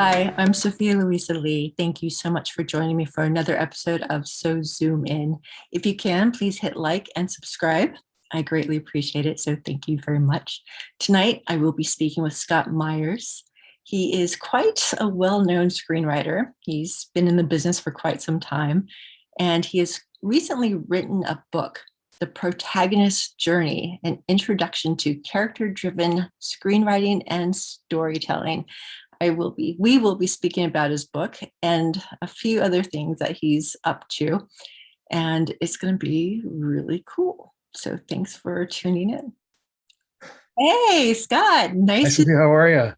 Hi, I'm Sophia Louisa Lee. Thank you so much for joining me for another episode of So Zoom In. If you can, please hit like and subscribe. I greatly appreciate it, so thank you very much. Tonight, I will be speaking with Scott Myers. He is quite a well-known screenwriter. He's been in the business for quite some time, and he has recently written a book, The Protagonist Journey, an introduction to character-driven screenwriting and storytelling. We will be speaking about his book and a few other things that he's up to, and it's going to be really cool. So thanks for tuning in. Hey, Scott, Hi, nice to Sophia. How are you?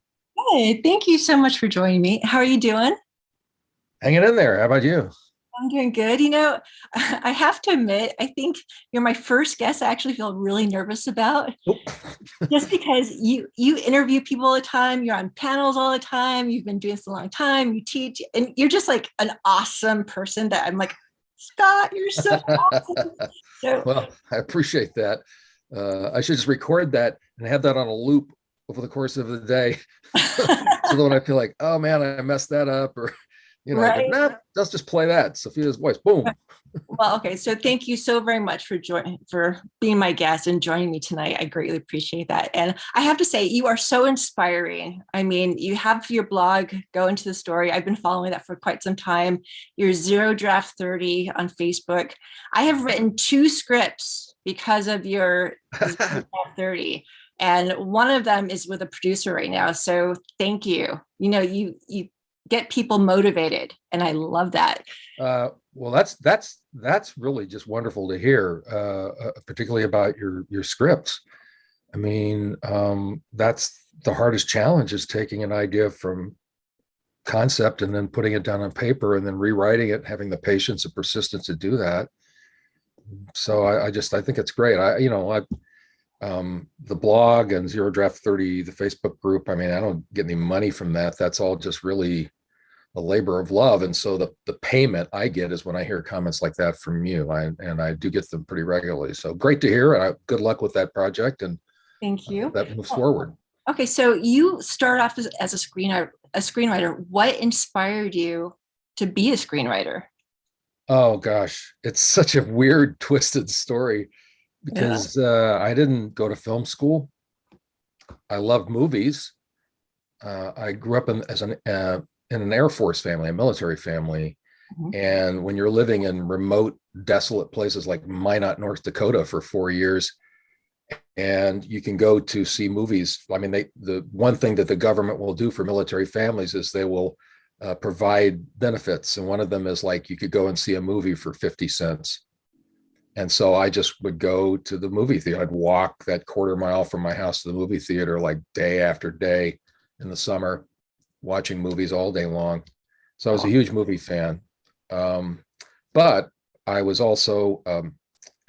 Hey, thank you so much for joining me. How are you doing? Hanging in there. How about you? I'm doing good. I have to admit, I think you're my first guest I actually feel really nervous about. Oh. Just because you interview people all the time, you're on panels all the time, you've been doing this a long time, you teach, and you're just like an awesome person that I'm like, Scott, you're so awesome. So Well, I appreciate that. I should just record that and have that on a loop over the course of the day. So that when I feel like, oh man, I messed that up, or I go, right. nah, let's just play that. Sophia's voice, boom. Well, okay. So thank you so very much for being my guest and joining me tonight. I greatly appreciate that. And I have to say, you are so inspiring. I mean, you have your blog, Go Into the Story. I've been following that for quite some time. You're Zero Draft 30 on Facebook. I have written 2 scripts because of your Zero Draft 30. And one of them is with a producer right now. So thank you. You get people motivated, and I love that. Well, that's really just wonderful to hear, particularly about your scripts. I mean, that's the hardest challenge, is taking an idea from concept and then putting it down on paper and then rewriting it, having the patience and persistence to do that. So I think it's great. The blog and Zero Draft 30, the Facebook group, I mean, I don't get any money from that. That's all just really a labor of love. And so the payment I get is when I hear comments like that from you. I do get them pretty regularly. So great to hear. And good luck with that project. And Thank you. that moves forward. Okay, so you start off as a screenwriter. What inspired you to be a screenwriter? Oh gosh, it's such a weird, twisted story, Yeah. because I didn't go to film school. I loved movies. I grew up in an Air Force family, a military family. Mhm. And when you're living in remote, desolate places like Minot, North Dakota for 4 years, and you can go to see movies. I mean, the one thing that the government will do for military families is they will provide benefits. And one of them is like, you could go and see a movie for 50 cents. And so I just would go to the movie theater. I'd walk that quarter mile from my house to the movie theater, like day after day in the summer, watching movies all day long. So I was a huge movie fan. But I was also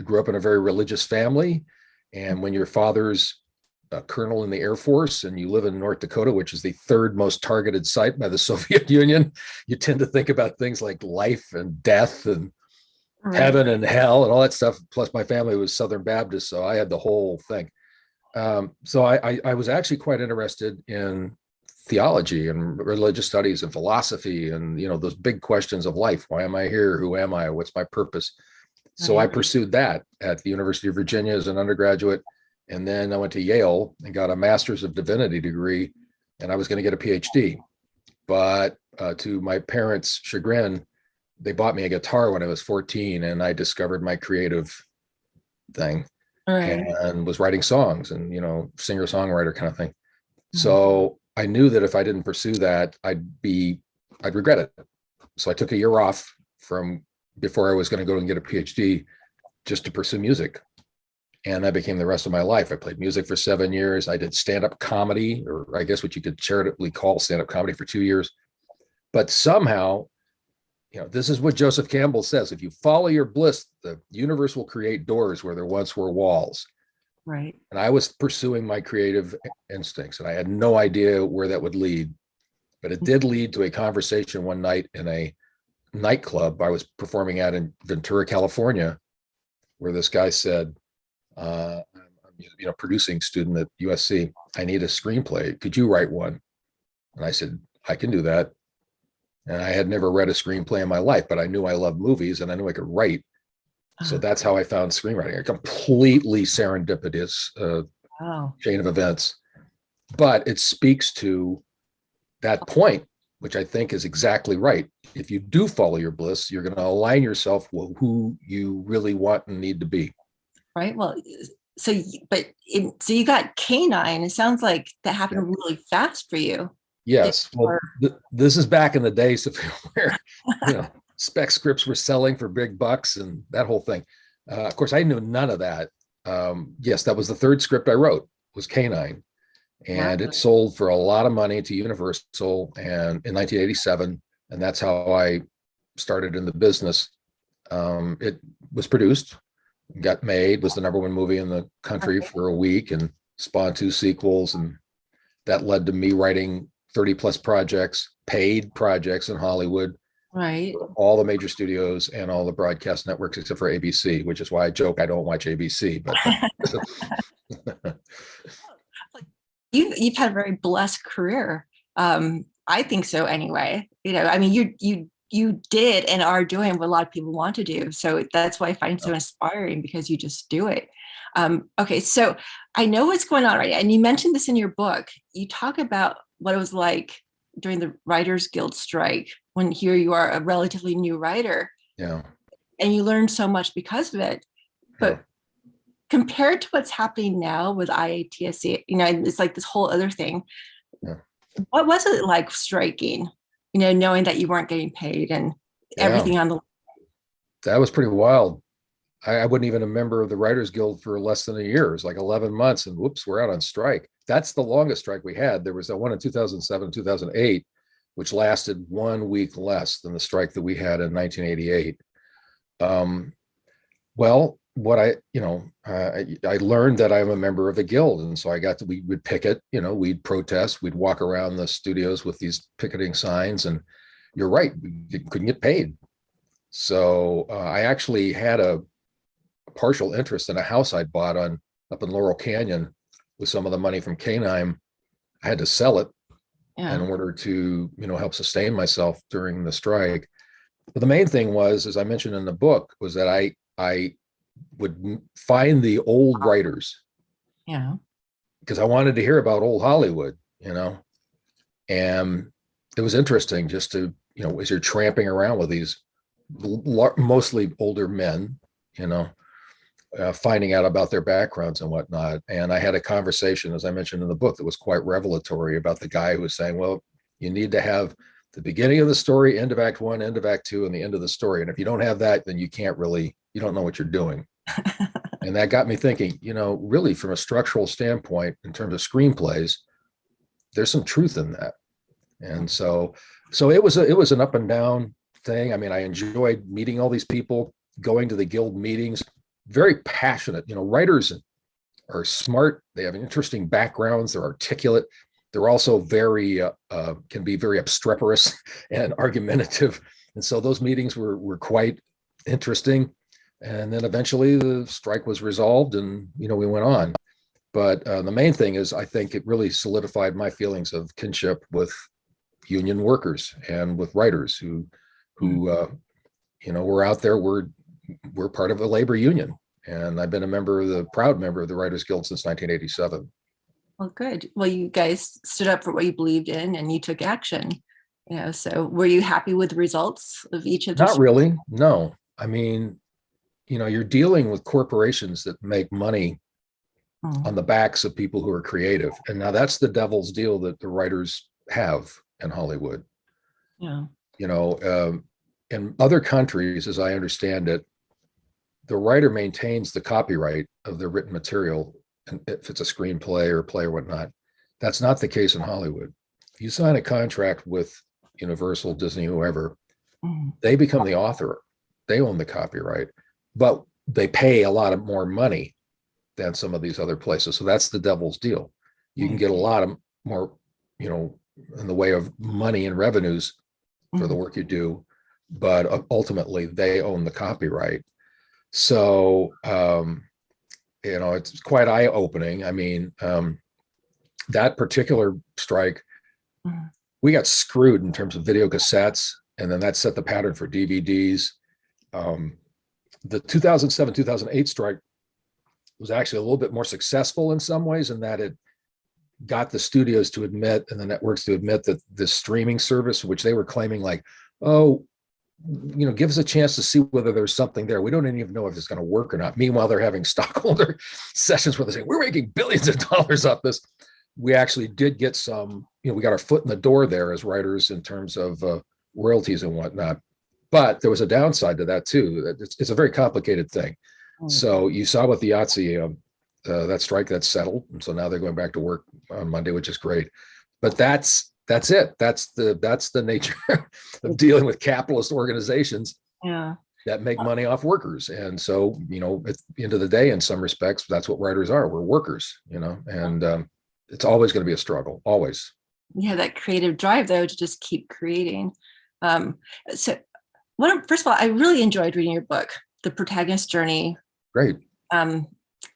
grew up in a very religious family. And when your father's a colonel in the Air Force and you live in North Dakota, which is the 3rd most targeted site by the Soviet Union, you tend to think about things like life and death and Right. heaven and hell and all that stuff. Plus my family was Southern Baptist, so I had the whole thing. So I was actually quite interested in theology and religious studies and philosophy and those big questions of life. Why am I here? Who am I? What's my purpose? So I Right. pursued that at the University of Virginia as an undergraduate, and then I went to Yale and got a master's of divinity degree, and I was going to get a PhD. But to my parents' chagrin, they bought me a guitar when I was 14, and I discovered my creative thing Right. and was writing songs and singer-songwriter kind of thing. Mhm. So I knew that if I didn't pursue that, I'd regret it. So I took a year off from before I was going to go and get a PhD, just to pursue music. And that became the rest of my life. I played music for 7 years. I did stand-up comedy, or I guess what you could charitably call stand-up comedy, for 2 years. But somehow, this is what Joseph Campbell says: if you follow your bliss, the universe will create doors where there once were walls. Right. And I was pursuing my creative instincts, and I had no idea where that would lead. But it did lead to a conversation one night in a nightclub I was performing at in Ventura, California, where this guy said, I'm producing student at USC, I need a screenplay. Could you write one? And I said, I can do that. And I had never read a screenplay in my life, but I knew I loved movies and I knew I could write. So that's how I found screenwriting. A completely serendipitous Wow. chain of events. But it speaks to that point, which I think is exactly right. If you do follow your bliss, you're going to align yourself with who you really want and need to be. Right. Well, so you got canine. It sounds like that happened really fast for you. Yes. Well, Or, this is back in the days of where, spec scripts were selling for big bucks and that whole thing. Of course, I knew none of that. Yes, that was the third script I wrote, was Canine. And wow. it sold for a lot of money to Universal and in 1987. And that's how I started in the business. It was produced, got made, was the #1 movie in the country for a week, and spawned 2 sequels. And that led to me writing 30 plus projects, paid projects in Hollywood, Right. all the major studios and all the broadcast networks except for ABC, which is why I joke I don't watch ABC. But You've had a very blessed career. I think so anyway. I mean, you did and are doing what a lot of people want to do. So that's why I find it so inspiring, because you just do it. Okay, so I know what's going on right now. And you mentioned this in your book. You talk about what it was like during the Writers Guild strike, when here you are, a relatively new writer. yeah. And you learned so much because of it. But compared to what's happening now with IATSE, it's like this whole other thing. Yeah. What was it like striking, knowing that you weren't getting paid and everything on the. That was pretty wild. I wasn't even a member of the Writers Guild for less than a year. It was like 11 months and whoops, we're out on strike. That's the longest strike we had. There was one in 2007, 2008, which lasted 1 week less than the strike that we had in 1988. Well, what I learned that I'm a member of the guild. And so we would picket, we'd protest, we'd walk around the studios with these picketing signs, and you're right, we couldn't get paid. So I actually had a partial interest in a house I'd bought up in Laurel Canyon with some of the money from Canine. I had to sell it in order to, help sustain myself during the strike. But the main thing was, as I mentioned in the book, was that I would find the old writers. Yeah. Because I wanted to hear about old Hollywood, and it was interesting just to, as you're tramping around with these mostly older men, finding out about their backgrounds and whatnot. And I had a conversation, as I mentioned in the book, that was quite revelatory about the guy who was saying, well, you need to have the beginning of the story, end of Act 1, end of Act 2, and the end of the story. And if you don't have that, then you don't know what you're doing. And that got me thinking, really from a structural standpoint, in terms of screenplays, there's some truth in that. And so it was an up and down thing. I mean, I enjoyed meeting all these people, going to the guild meetings, very passionate. Writers are smart. They have interesting backgrounds. They're articulate. They're also can be very obstreperous and argumentative. And so those meetings were quite interesting. And then eventually the strike was resolved and, we went on. But the main thing is, I think it really solidified my feelings of kinship with union workers and with writers who we're out there. We're part of a labor union. And I've been proud member of the Writers Guild since 1987. Well, good. Well, you guys stood up for what you believed in and you took action. So were you happy with the results of each of those? Not really. No. I mean, you're dealing with corporations that make money on the backs of people who are creative. And now that's the devil's deal that the writers have in Hollywood. Yeah. In other countries, as I understand it, the writer maintains the copyright of their written material. And if it's a screenplay or play or whatnot, that's not the case in Hollywood. If you sign a contract with Universal, Disney, whoever, they become the author. They own the copyright, but they pay a lot more money than some of these other places. So that's the devil's deal. You can get a lot of more, in the way of money and revenues for the work you do, but ultimately they own the copyright. So, it's quite eye-opening. I mean, that particular strike we got screwed in terms of video cassettes, and then that set the pattern for DVDs. The 2007, 2008 strike was actually a little bit more successful in some ways, in that it got the studios to admit, and the networks to admit, that the streaming service, which they were claiming like, oh, give us a chance to see whether there's something there. We don't even know if it's going to work or not. Meanwhile, they're having stockholder sessions where they say, we're making billions of dollars off this. We actually did get some, we got our foot in the door there as writers in terms of royalties and whatnot. But there was a downside to that too. It's a very complicated thing. So you saw with the Yahtzee, that strike that settled, and so now they're going back to work on Monday, which is great. But that's it. That's the nature of dealing with capitalist organizations that make money off workers. And so, at the end of the day, in some respects, that's what writers are. We're workers, and it's always going to be a struggle, always. Yeah, that creative drive, though, to just keep creating. First of all, I really enjoyed reading your book, The Protagonist Journey. Great.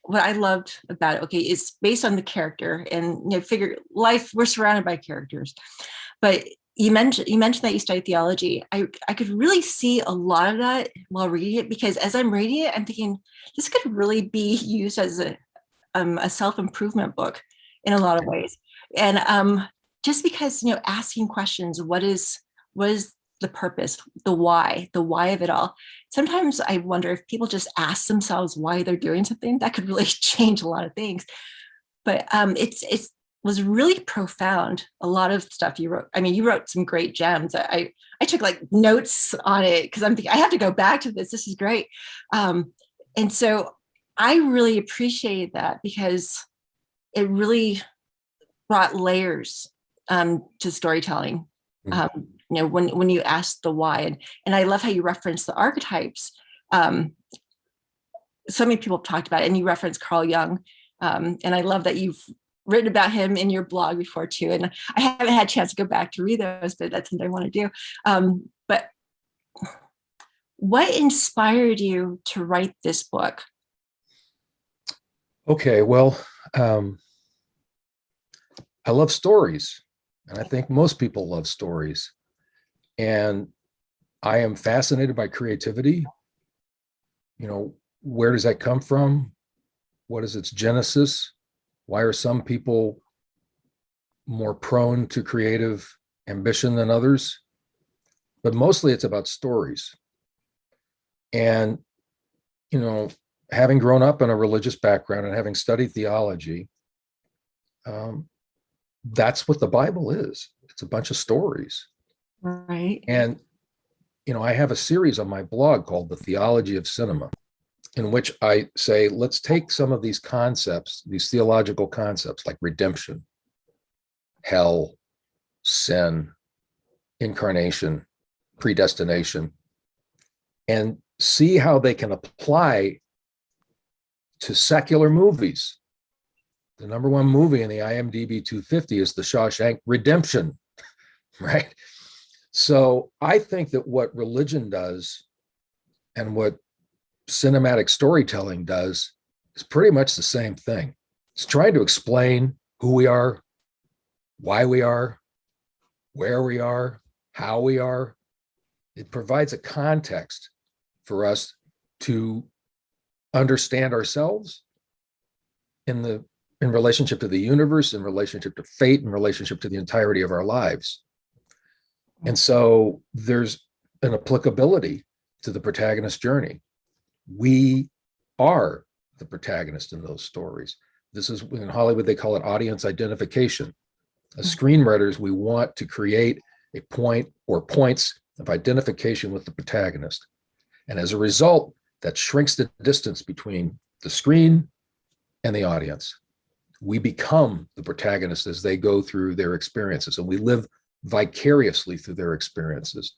What I loved about it, is based on the character, and figure life, we're surrounded by characters. But you mentioned that you studied theology. I could really see a lot of that while reading it, because as I'm reading it, I'm thinking this could really be used as a self-improvement book in a lot of ways. And just because, asking questions, what is the purpose, the why of it all. Sometimes I wonder if people just ask themselves why they're doing something, that could really change a lot of things. But it was really profound. A lot of stuff you wrote. I mean, you wrote some great gems. I took like notes on it because I'm thinking I have to go back to this. This is great. And so I really appreciate that, because it really brought layers to storytelling. When you ask the why, and I love how you reference the archetypes. So many people have talked about it, and you reference Carl Jung, and I love that you've written about him in your blog before too. And I haven't had a chance to go back to read those, but that's something I want to do. But what inspired you to write this book? Okay, well, I love stories, and I think most people love stories. And I am fascinated by creativity. Where does that come from? What is its genesis? Why are some people more prone to creative ambition than others? But mostly it's about stories. And, having grown up in a religious background and having studied theology, that's what the Bible is. It's a bunch of stories. Right. And, I have a series on my blog called The Theology of Cinema, in which I say, let's take some of these concepts, these theological concepts like redemption, hell, sin, incarnation, predestination, and see how they can apply to secular movies. The number one movie in the IMDb 250 is The Shawshank Redemption, right? So I think that what religion does and what cinematic storytelling does is pretty much the same thing. It's trying to explain who we are, why we are, where we are, how we are. It provides a context for us to understand ourselves in relationship to the universe, in relationship to fate, in relationship to the entirety of our lives. And so there's an applicability to the protagonist journey. We are the protagonist in those stories. This is, in Hollywood, they call it audience identification. As screenwriters, we want to create a point or points of identification with the protagonist. And as a result, that shrinks the distance between the screen and the audience. We become the protagonist as they go through their experiences, and we live vicariously through their experiences.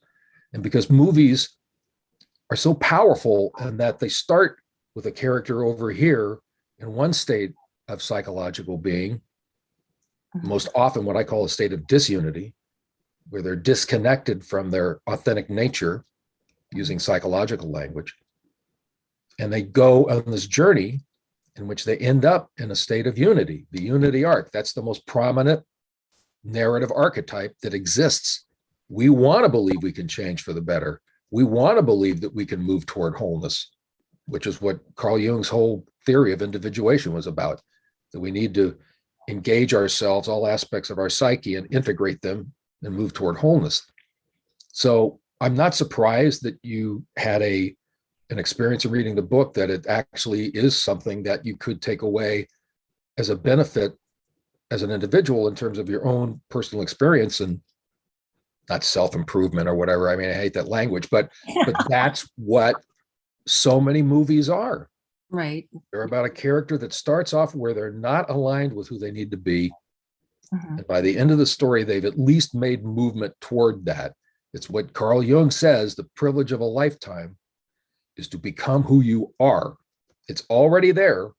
And because movies are so powerful in that they start with a character over here in one state of psychological being, most often what I call a state of disunity, where they're disconnected from their authentic nature using psychological language. And they go on this journey in which they end up in a state of unity, the unity arc. That's the most prominent narrative archetype that exists. We want to believe we can change for the better. We want to believe that we can move toward wholeness, which is what Carl Jung's whole theory of individuation was about, that we need to engage ourselves, all aspects of our psyche, and integrate them and move toward wholeness. So I'm not surprised that you had an experience of reading the book, that it actually is something that you could take away as a benefit as an individual in terms of your own personal experience, and not self-improvement or whatever. I mean, I hate that language, but that's what so many movies are. Right. They're about a character that starts off where they're not aligned with who they need to be. And by the end of the story, they've at least made movement toward that. It's what Carl Jung says, the privilege of a lifetime is to become who you are. It's already there.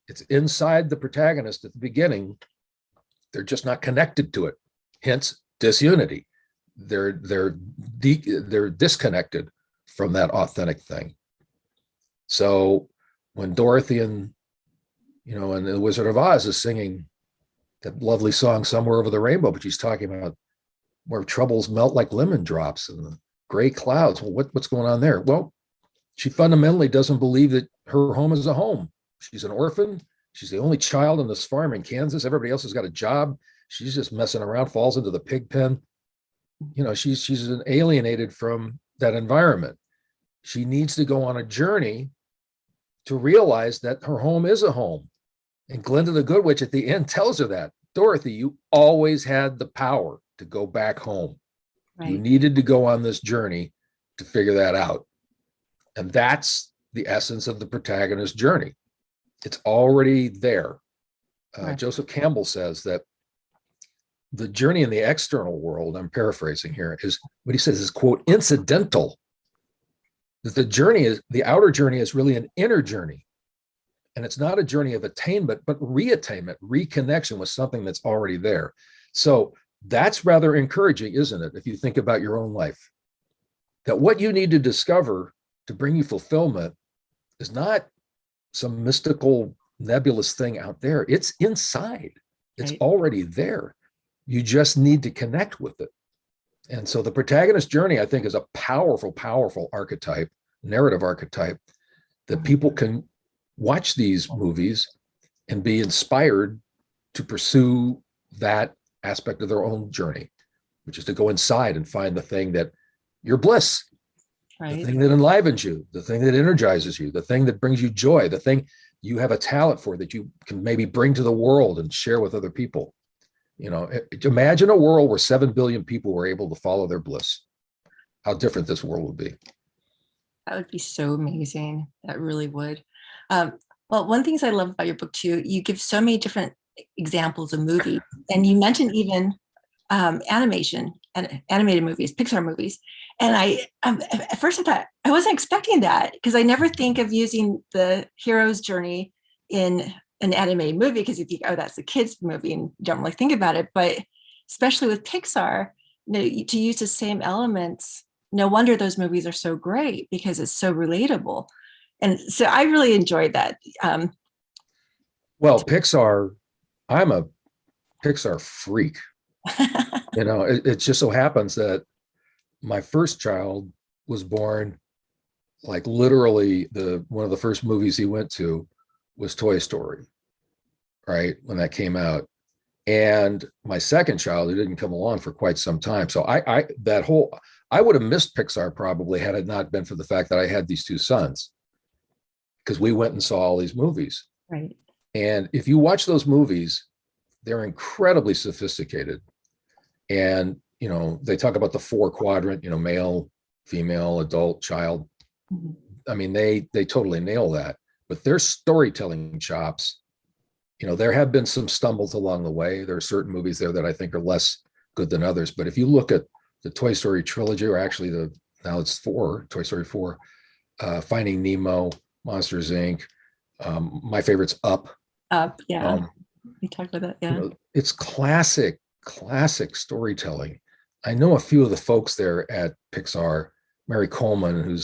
It's inside the protagonist at the beginning. They're just not connected to it. Hence disunity. They're disconnected from that authentic thing. So when Dorothy and The Wizard of Oz is singing that lovely song Somewhere Over the Rainbow, but she's talking about where troubles melt like lemon drops and the gray clouds. Well, what's going on there? Well, she fundamentally doesn't believe that her home is a home. She's an orphan. She's the only child on this farm in Kansas. Everybody else has got a job. She's just messing around, falls into the pig pen. She's alienated from that environment. She needs to go on a journey to realize that her home is a home. And Glinda the Good Witch at the end tells her that, Dorothy, you always had the power to go back home. Right. You needed to go on this journey to figure that out. And that's the essence of the protagonist's journey. It's already there. Right. Joseph Campbell says that the journey in the external world, I'm paraphrasing here, is what he says is, quote, incidental. That the outer journey is really an inner journey. And it's not a journey of attainment, but reattainment, reconnection with something that's already there. So that's rather encouraging, isn't it? If you think about your own life, that what you need to discover to bring you fulfillment is not some mystical, nebulous thing out there. It's inside. It's already there. You just need to connect with it. And so the protagonist journey, I think, is a powerful, powerful archetype, narrative archetype, that people can watch these movies and be inspired to pursue that aspect of their own journey, which is to go inside and find the thing that your bliss, the thing that enlivens you, the thing that energizes you, the thing that brings you joy, the thing you have a talent for that you can maybe bring to the world and share with other people. Imagine a world where 7 billion people were able to follow their bliss. How different this world would be. That would be so amazing. That really would. Well, one of the things I love about your book too, you give so many different examples of movies, and you mentioned even animation and animated movies, Pixar movies. And at first I thought I wasn't expecting that, because I never think of using the hero's journey in an animated movie, because you think, oh, that's a kid's movie, and you don't really think about it. But especially with Pixar, to use the same elements, no wonder those movies are so great, because it's so relatable. And so I really enjoyed that. Well, Pixar, I'm a Pixar freak. It just so happens that my first child was born, like literally one of the first movies he went to was Toy Story, right? When that came out. And my second child, who didn't come along for quite some time. So I would have missed Pixar probably had it not been for the fact that I had these two sons, because we went and saw all these movies. Right. And if you watch those movies, they're incredibly sophisticated. And, they talk about the 4-quadrant, male, female, adult, child. Mm-hmm. I mean, they totally nail that. But their storytelling chops, there have been some stumbles along the way. There are certain movies there that I think are less good than others. But if you look at the Toy Story trilogy, or actually now it's 4, Toy Story 4, Finding Nemo, Monsters, Inc. My favorite's Up. Up, yeah. We talked about that, yeah. It's classic storytelling. I know a few of the folks there at Pixar, Mary Coleman,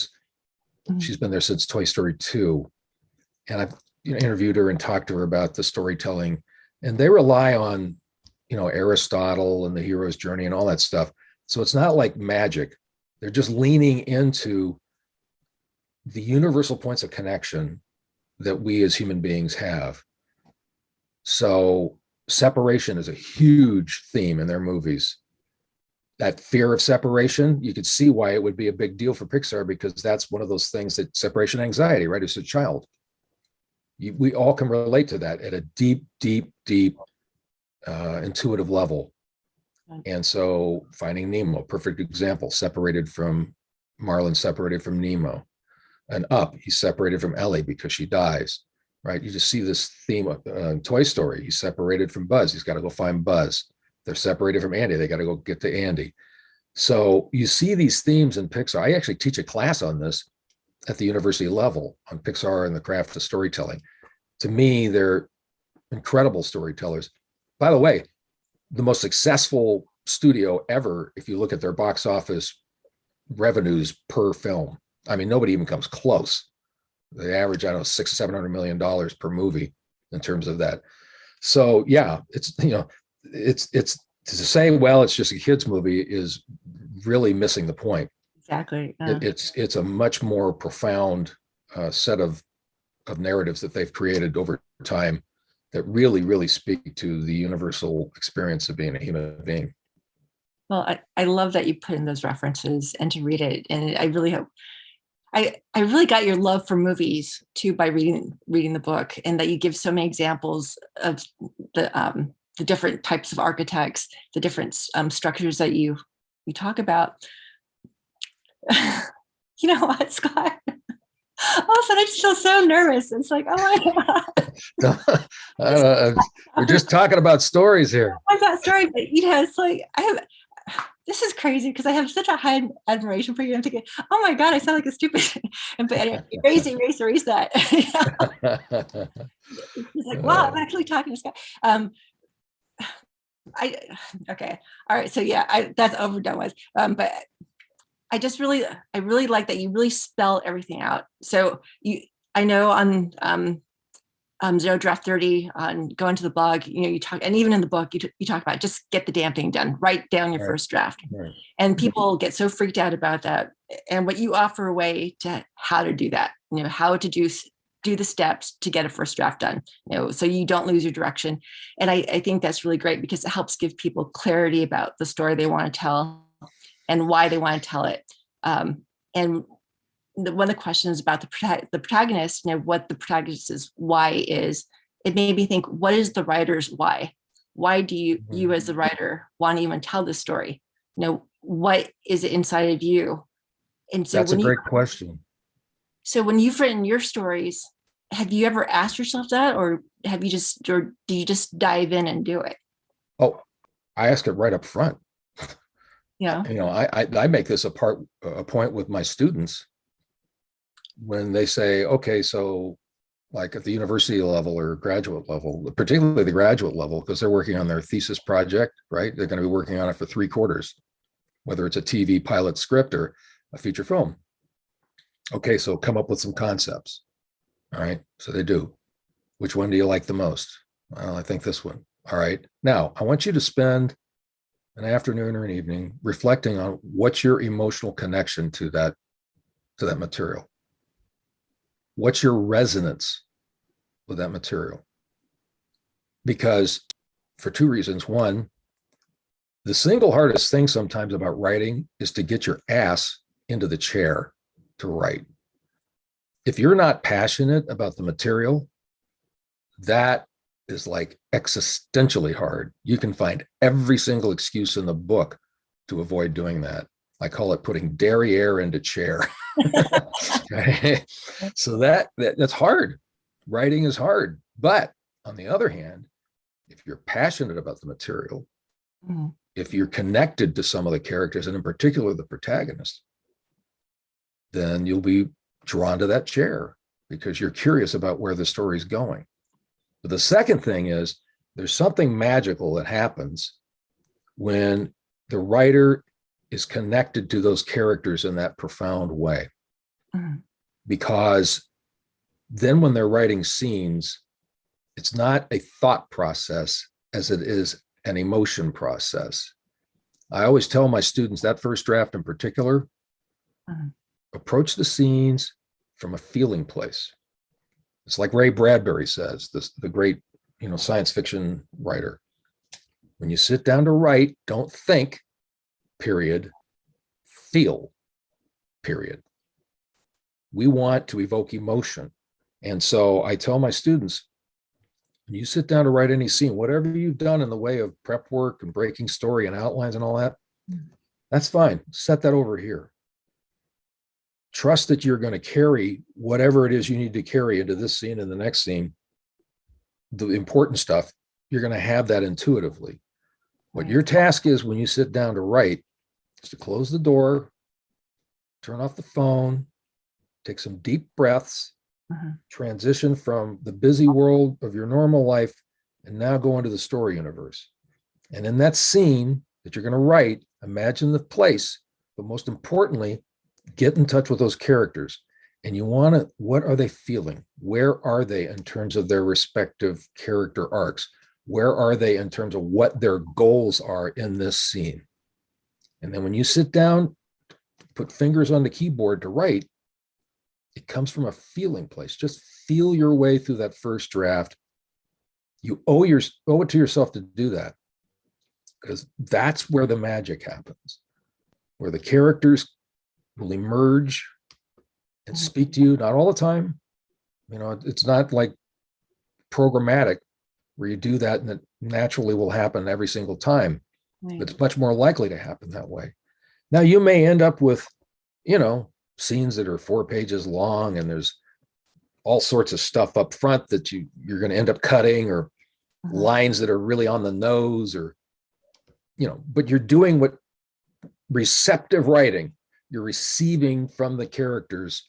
she's been there since Toy Story 2. And I've interviewed her and talked to her about the storytelling. And they rely on Aristotle and the hero's journey and all that stuff. So it's not like magic. They're just leaning into the universal points of connection that we as human beings have. So separation is a huge theme in their movies. That fear of separation, you could see why it would be a big deal for Pixar, because that's one of those things that separation anxiety, right? As a child, we all can relate to that at a deep, deep, deep intuitive level. And so Finding Nemo, perfect example, separated from Marlin, separated from Nemo. And Up, he's separated from Ellie because she dies, right? You just see this theme of Toy Story. He's separated from Buzz. He's got to go find Buzz. They're separated from Andy. They got to go get to Andy. So you see these themes in Pixar. I actually teach a class on this at the university level on Pixar and the craft of storytelling. To me, they're incredible storytellers. By the way, the most successful studio ever, if you look at their box office revenues per film, I mean, nobody even comes close. They average, I don't know, $600-700 million per movie in terms of that. So yeah, it's to say, well, it's just a kid's movie is really missing the point. Exactly. It's a much more profound set of narratives that they've created over time that really, really speak to the universal experience of being a human being. Well, I love that you put in those references and to read it. And I really hope I really got your love for movies too by reading the book, and that you give so many examples of the different types of architects, the different structures that you talk about. You know what, Scott? All of a sudden, I just feel so nervous. It's like, oh my God. We're just talking about stories here. I've got story, but it's like this is crazy because I have such a high admiration for you. I'm thinking, oh my God, I sound like a stupid. But anyway, erase that. It's like, wow, I'm actually talking to Scott. Okay, all right. So yeah, that's overdone with. But I really like that you really spell everything out. So I know on Zero Draft 30 on going to the blog, you talk, and even in the book, you talk about just get the damn thing done, write down your first draft. Right. And people get so freaked out about that. And what you offer a way to how to do that, how to do the steps to get a first draft done, so you don't lose your direction. And I think that's really great because it helps give people clarity about the story they want to tell and why they want to tell it. And one of the questions about the protagonist, what the protagonist's why is, it made me think, what is the writer's why? Why do you as the writer want to even tell this story? What is it inside of you? And so that's a great question. So when you've written your stories, have you ever asked yourself that, or do you just dive in and do it? Oh, I ask it right up front. Yeah. I make this a point with my students when they say, okay, so like at the university level or graduate level, particularly the graduate level, because they're working on their thesis project, right? They're going to be working on it for 3 quarters, whether it's a TV pilot script or a feature film. Okay, so come up with some concepts. All right, so they do. Which one do you like the most? Well, I think this one. All right, now I want you to spend an afternoon or an evening reflecting on what's your emotional connection to that material. What's your resonance with that material? Because for 2 reasons. One, the single hardest thing sometimes about writing is to get your ass into the chair to write. If you're not passionate about the material, that is like existentially hard. You can find every single excuse in the book to avoid doing that. I call it putting derriere into chair. Okay? So that's hard. Writing is hard. But on the other hand, if you're passionate about the material, if you're connected to some of the characters, and in particular the protagonist, then you'll be drawn to that chair because you're curious about where the story's going. But the second thing is there's something magical that happens when the writer is connected to those characters in that profound way. Because then when they're writing scenes, it's not a thought process as it is an emotion process. I always tell my students that first draft in particular, approach the scenes from a feeling place. It's like Ray Bradbury says, the great, science fiction writer. When you sit down to write, don't think, period, feel, period. We want to evoke emotion. And so I tell my students, when you sit down to write any scene, whatever you've done in the way of prep work and breaking story and outlines and all that, that's fine. Set that over here. Trust that you're going to carry whatever it is you need to carry into this scene and the next scene. The important stuff, you're going to have that intuitively. What your task is when you sit down to write is to close the door, turn off the phone, take some deep breaths, transition from the busy world of your normal life, and now go into the story universe. And in that scene that you're going to write, imagine the place, but most importantly, get in touch with those characters. And you want to, what are they feeling? Where are they in terms of their respective character arcs? Where are they in terms of what their goals are in this scene? And then when you sit down, put fingers on the keyboard to write, it comes from a feeling place. Just feel your way through that first draft. You owe it to yourself to do that, because that's where the magic happens, where the characters will emerge and speak to you. Not all the time. It's not like programmatic where you do that and it naturally will happen every single time. Right. But it's much more likely to happen that way. Now you may end up with, scenes that are 4 pages long and there's all sorts of stuff up front that you're going to end up cutting, or lines that are really on the nose, or, but you're doing what receptive writing, you're receiving from the characters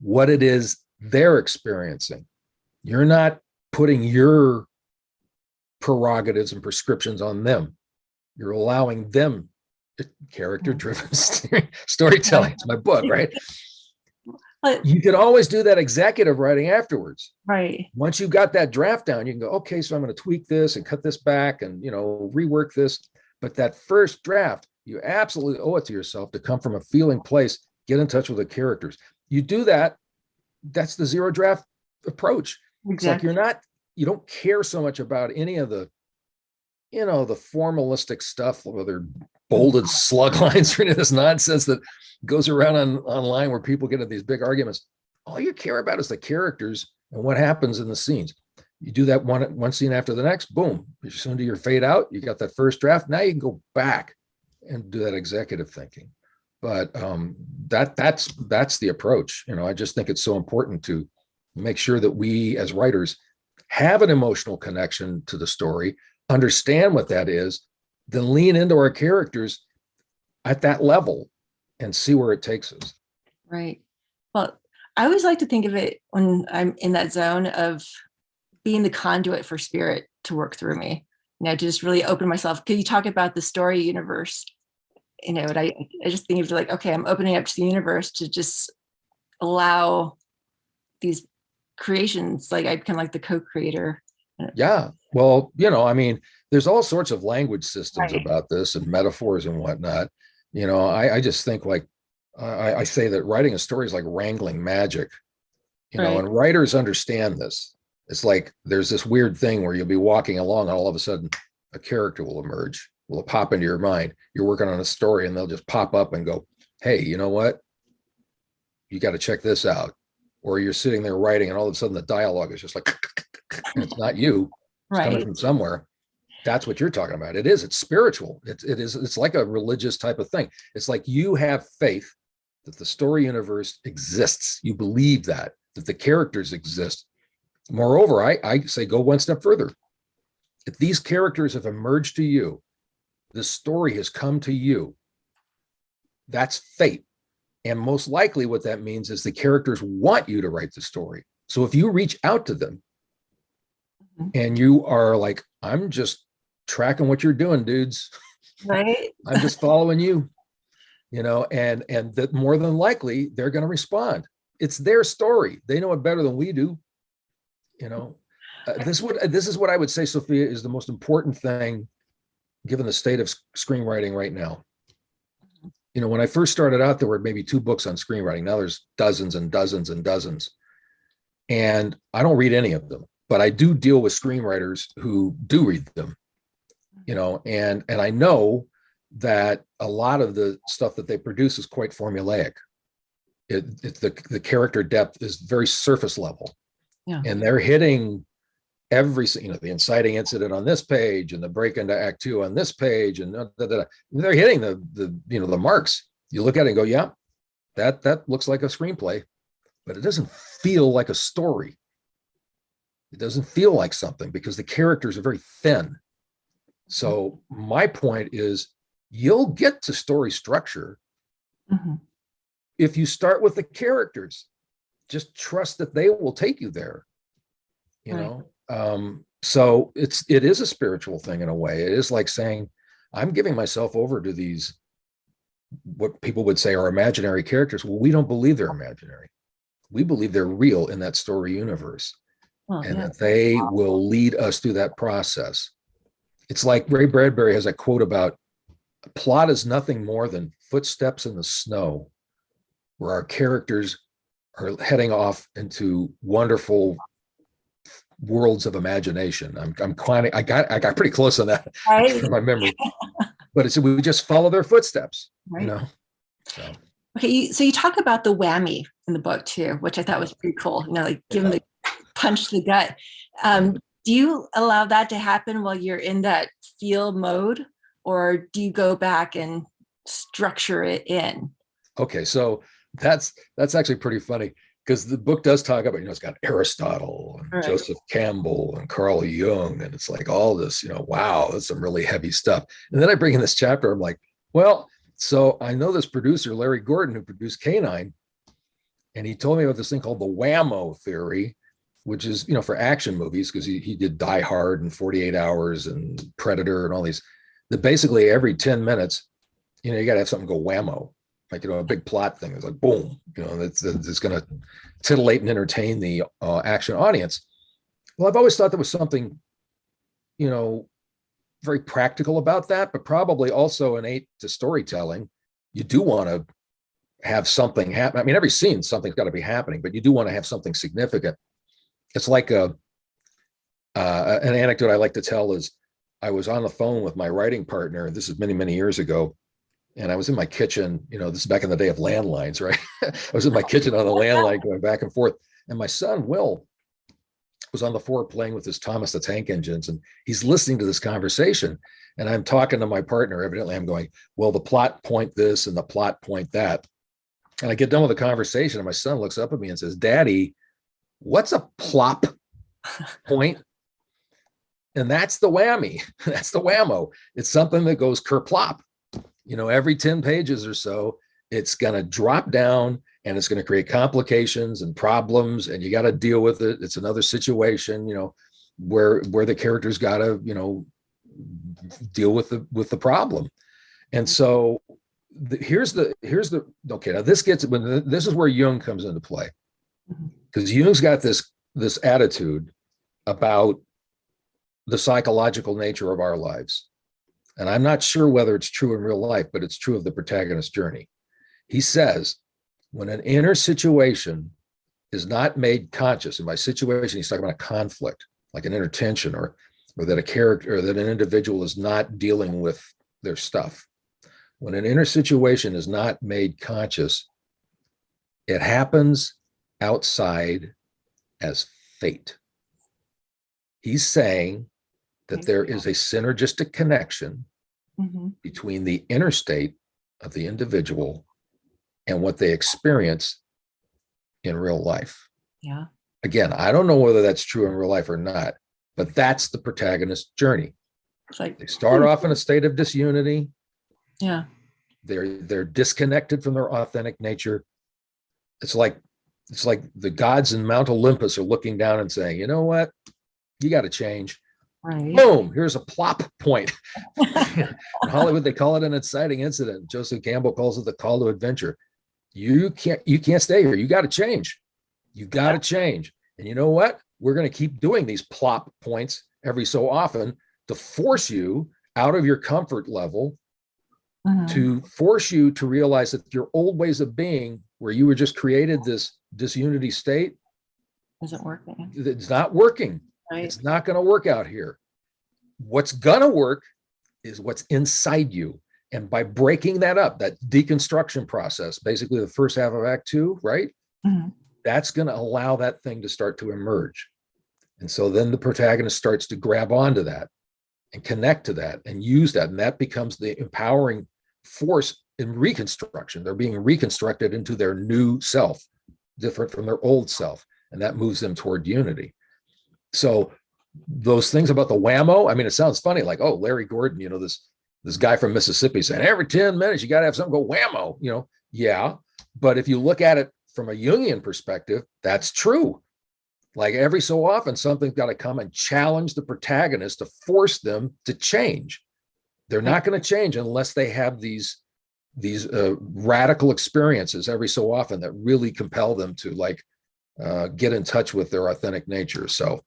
what it is they're experiencing. You're not putting your prerogatives and prescriptions on them. You're allowing them character-driven storytelling. It's my book, right? But you can always do that executive writing afterwards. Right. Once you've got that draft down, you can go, okay, so I'm going to tweak this and cut this back and, rework this. But that first draft, you absolutely owe it to yourself to come from a feeling place, get in touch with the characters. You do that, that's the zero draft approach. Exactly. It's like you don't care so much about any of the, the formalistic stuff, whether bolded slug lines or any of this nonsense that goes around online where people get into these big arguments. All you care about is the characters and what happens in the scenes. You do that one scene after the next, boom, as soon as your fade out, you got that first draft. Now you can go back and do that executive thinking. But that's the approach. I just think it's so important to make sure that we as writers have an emotional connection to the story, understand what that is, then lean into our characters at that level and see where it takes us. Right. Well, I always like to think of it when I'm in that zone of being the conduit for spirit to work through me, to just really open myself. Because you talk about the story universe, and I just think of like, okay, I'm opening up to the universe to just allow these creations, like I'm kind of like the co-creator. Yeah. Well, there's all sorts of language systems about this and metaphors and whatnot. I just think like, I say that writing a story is like wrangling magic, and writers understand this. It's like, there's this weird thing where you'll be walking along and all of a sudden a character will emerge, will pop into your mind. You're working on a story and they'll just pop up and go, hey, you know what? You got to check this out. Or you're sitting there writing and all of a sudden the dialogue is just like, and it's not you, it's coming from somewhere. That's what you're talking about. It's spiritual. It's like a religious type of thing. It's like you have faith that the story universe exists. You believe that the characters exist. Moreover, I say go one step further. If these characters have emerged to you, the story has come to you, that's fate. And most likely what that means is the characters want you to write the story. So if you reach out to them and you are like, I'm just tracking what you're doing, dudes. Right. I'm just following you, and that more than likely they're going to respond. It's their story. They know it better than we do. This is what I would say, Sophia, is the most important thing given the state of screenwriting right now. You know, when I first started out, there were maybe 2 books on screenwriting. Now there's dozens and dozens and dozens. And I don't read any of them, but I do deal with screenwriters who do read them, you know, and I know that a lot of the stuff that they produce is quite formulaic. It's the character depth is very surface level. Yeah. And they're hitting every, you know, the inciting incident on this page and the break into act 2 on this page, and they're hitting the you know, the marks. You look at it and go, yeah, that looks like a screenplay, but it doesn't feel like a story. It doesn't feel like something because the characters are very thin. So my point is, you'll get to story structure if you start with the characters. Just trust that they will take you there, you know. So it is a spiritual thing in a way. It is like saying, I'm giving myself over to these, what people would say are imaginary characters. Well, we don't believe they're imaginary. We believe they're real in that story universe, that they will lead us through that process. It's like Ray Bradbury has a quote about, plot is nothing more than footsteps in the snow, where our characters are heading off into wonderful worlds of imagination. I got pretty close on that from my memory, but it's, we just follow their footsteps, you know. So. Okay, so you talk about the whammy in the book too, which I thought was pretty cool. You know, like give them the punch to the gut. Do you allow that to happen while you're in that feel mode, or do you go back and structure it in? Okay, so that's actually pretty funny, because the book does talk about, you know, it's got Aristotle and Joseph Campbell and Carl Jung, and it's like all this, you know, wow, that's some really heavy stuff. And then I bring in this chapter, I'm like, well, so I know this producer, Larry Gordon, who produced Canine, and he told me about this thing called the Wamo theory, which is, you know, for action movies, because he did Die Hard and 48 Hours and Predator and all these, that basically every 10 minutes, you know, you got to have something go whammo, like, you know, a big plot thing. It's like, boom, you know, that's going to titillate and entertain the action audience. Well, I've always thought there was something, you know, very practical about that, but probably also innate to storytelling. You do want to have something happen. I mean, every scene, something's got to be happening, but you do want to have something significant. It's like an anecdote I like to tell is, I was on the phone with my writing partner, and this is many, many years ago. And I was in my kitchen, you know, this is back in the day of landlines, right? I was in my kitchen on the landline going back and forth. And my son, Will, was on the floor playing with his Thomas the Tank Engines. And he's listening to this conversation. And I'm talking to my partner. Evidently, I'm going, well, the plot point this and the plot point that. And I get done with the conversation. And my son looks up at me and says, Daddy, what's a plop point? And that's the whammy. That's the whammo. It's something that goes kerplop. You know, every 10 pages or so, it's going to drop down and it's going to create complications and problems, and you got to deal with it. It's another situation, you know, where the characters got to, you know, deal with the problem. And so here's the okay, now this is where Jung comes into play, because Jung's got this attitude about the psychological nature of our lives. And I'm not sure whether it's true in real life, but it's true of the protagonist's journey. He says, when an inner situation is not made conscious, and by situation, he's talking about a conflict, like an inner tension, or that a character, or that an individual is not dealing with their stuff. When an inner situation is not made conscious, it happens outside as fate. He's saying that there is a synergistic connection between the inner state of the individual and what they experience in real life. Yeah. Again, I don't know whether that's true in real life or not, but that's the protagonist's journey. It's like, they start off in a state of disunity. Yeah. They're disconnected from their authentic nature. It's like the gods in Mount Olympus are looking down and saying, you know what? You got to change. Right. Boom, here's a plop point. In Hollywood, they call it an inciting incident. Joseph Campbell calls it the call to adventure. You can't stay here. You got to change. You got to change. And you know what? We're going to keep doing these plop points every so often to force you out of your comfort level Mhm. to force you to realize that your old ways of being, where you were just created this disunity state, Isn't working. it's not working. Right. It's not going to work out here. What's going to work is what's inside you. And by breaking that up, that deconstruction process, basically the first half of Act 2, right? Mhm. That's going to allow that thing to start to emerge. And so then the protagonist starts to grab onto that and connect to that and use that. And that becomes the empowering force in reconstruction. They're being reconstructed into their new self, different from their old self. And that moves them toward unity. So those things about the whammo, I mean, it sounds funny, like, oh, Larry Gordon, this guy from Mississippi saying every 10 minutes, you got to have something go whammo, yeah. But if you look at it from a Jungian perspective, that's true. Like every so often, something's got to come and challenge the protagonist to force them to change. They're not going to change unless they have these radical experiences every so often that really compel them to get in touch with their authentic nature. So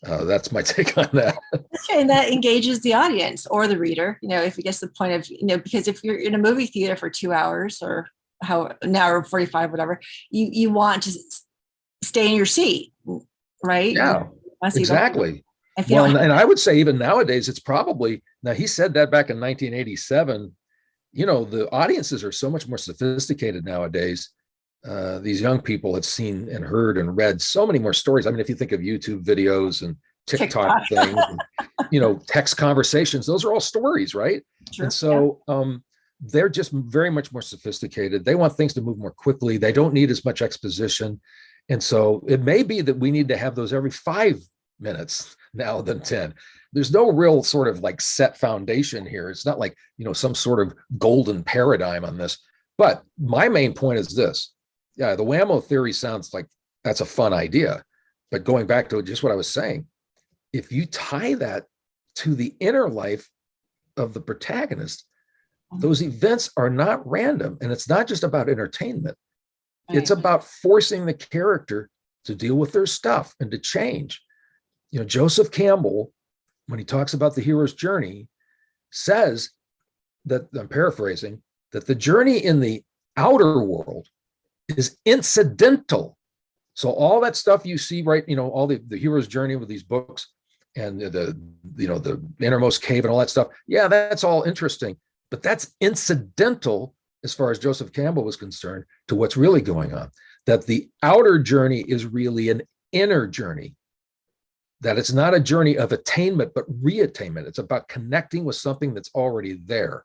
that's my take on that. Okay, and that engages the audience or the reader, if it gets to the point of, because if you're in a movie theater for 2 hours or an hour or 45, whatever, you want to stay in your seat, right? Yeah, exactly. Well, and I would say even nowadays, it's probably, now he said that back in 1987, the audiences are so much more sophisticated nowadays. These young people have seen and heard and read so many more stories. I mean, if you think of YouTube videos and TikTok things, and, text conversations, those are all stories, right? Sure, and so they're just very much more sophisticated. They want things to move more quickly. They don't need as much exposition. And so it may be that we need to have those every 5 minutes now than 10. There's no real sort of set foundation here. It's not like, some sort of golden paradigm on this. But my main point is this. Yeah, the whammo theory sounds like that's a fun idea. But going back to just what I was saying, if you tie that to the inner life of the protagonist, those events are not random. And it's not just about entertainment. Right. It's about forcing the character to deal with their stuff and to change. Joseph Campbell, when he talks about the hero's journey, says that, I'm paraphrasing, that the journey in the outer world is incidental. So all that stuff you see, right, all the hero's journey with these books and the innermost cave and all that stuff, yeah, that's all interesting, but that's incidental as far as Joseph Campbell was concerned to what's really going on. That the outer journey is really an inner journey, that it's not a journey of attainment but reattainment. It's about connecting with something that's already there.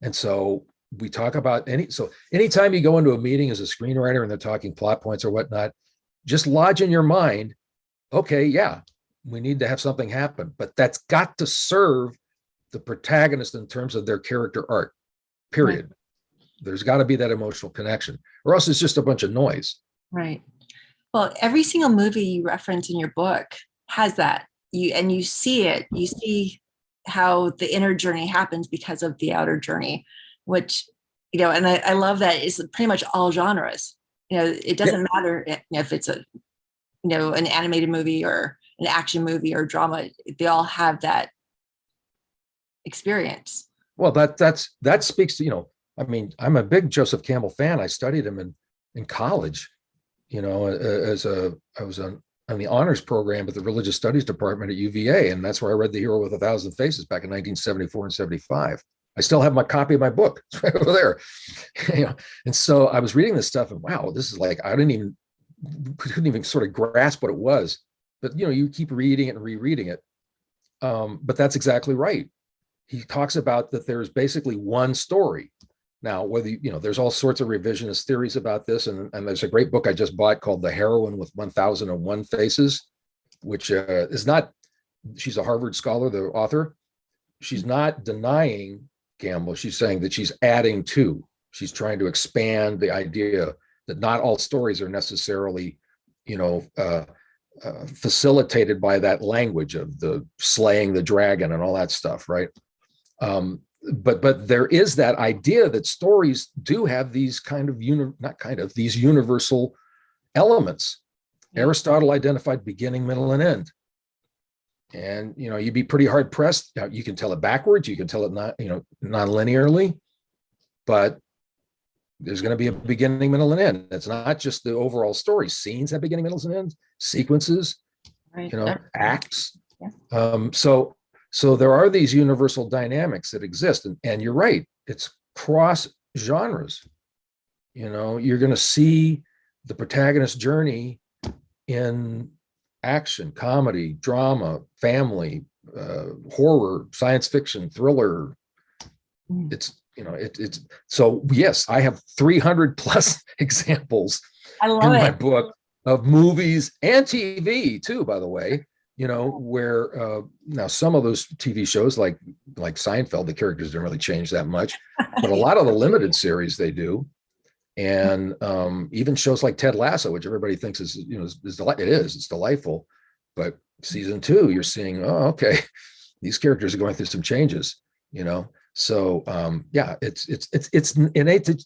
And so we talk about anytime you go into a meeting as a screenwriter and they're talking plot points or whatnot, just lodge in your mind, okay, yeah, we need to have something happen, but that's got to serve the protagonist in terms of their character arc, period. Right. There's got to be that emotional connection, or else it's just a bunch of noise. Right. Well, every single movie you reference in your book has that. You see it. You see how the inner journey happens because of the outer journey, which, and I love that it's pretty much all genres. It doesn't matter if it's an animated movie or an action movie or drama. They all have that experience. Well, that speaks to, I mean, I'm a big Joseph Campbell fan. I studied him in college, I was on the honors program at the religious studies department at UVA. And that's where I read The Hero with a Thousand Faces back in 1974 and 75. I still have my copy of my book. It's right over there. And so I was reading this stuff and wow, this is like, I couldn't even sort of grasp what it was, but you keep reading it and rereading it. But that's exactly right. He talks about that there's basically one story. Now, whether there's all sorts of revisionist theories about this, and there's a great book I just bought called The Heroine with 1001 Faces, which is not, she's a Harvard scholar, the author. She's not denying Campbell. She's saying that she's adding to, she's trying to expand the idea that not all stories are necessarily, facilitated by that language of the slaying the dragon and all that stuff, right? But there is that idea that stories do have these these universal elements. Aristotle identified beginning, middle, and end. And you'd be pretty hard pressed. You can tell it backwards, you can tell it not, non-linearly, but there's going to be a beginning, middle, and end. It's not just the overall story. Scenes have beginning, middles, and ends. Sequences, Right. acts. Yeah. So there are these universal dynamics that exist, and you're right. It's cross genres. You're going to see the protagonist's journey in action, comedy, drama, family, horror, science fiction, thriller. It's so yes, I have 300 plus examples in my book of movies and TV too, by the way, where now some of those TV shows like Seinfeld, the characters don't really change that much, but a lot of the limited series they do. And even shows like Ted Lasso, which everybody thinks is it's delightful, but season 2, you're seeing, oh, okay, these characters are going through some changes, So yeah, it's innate to,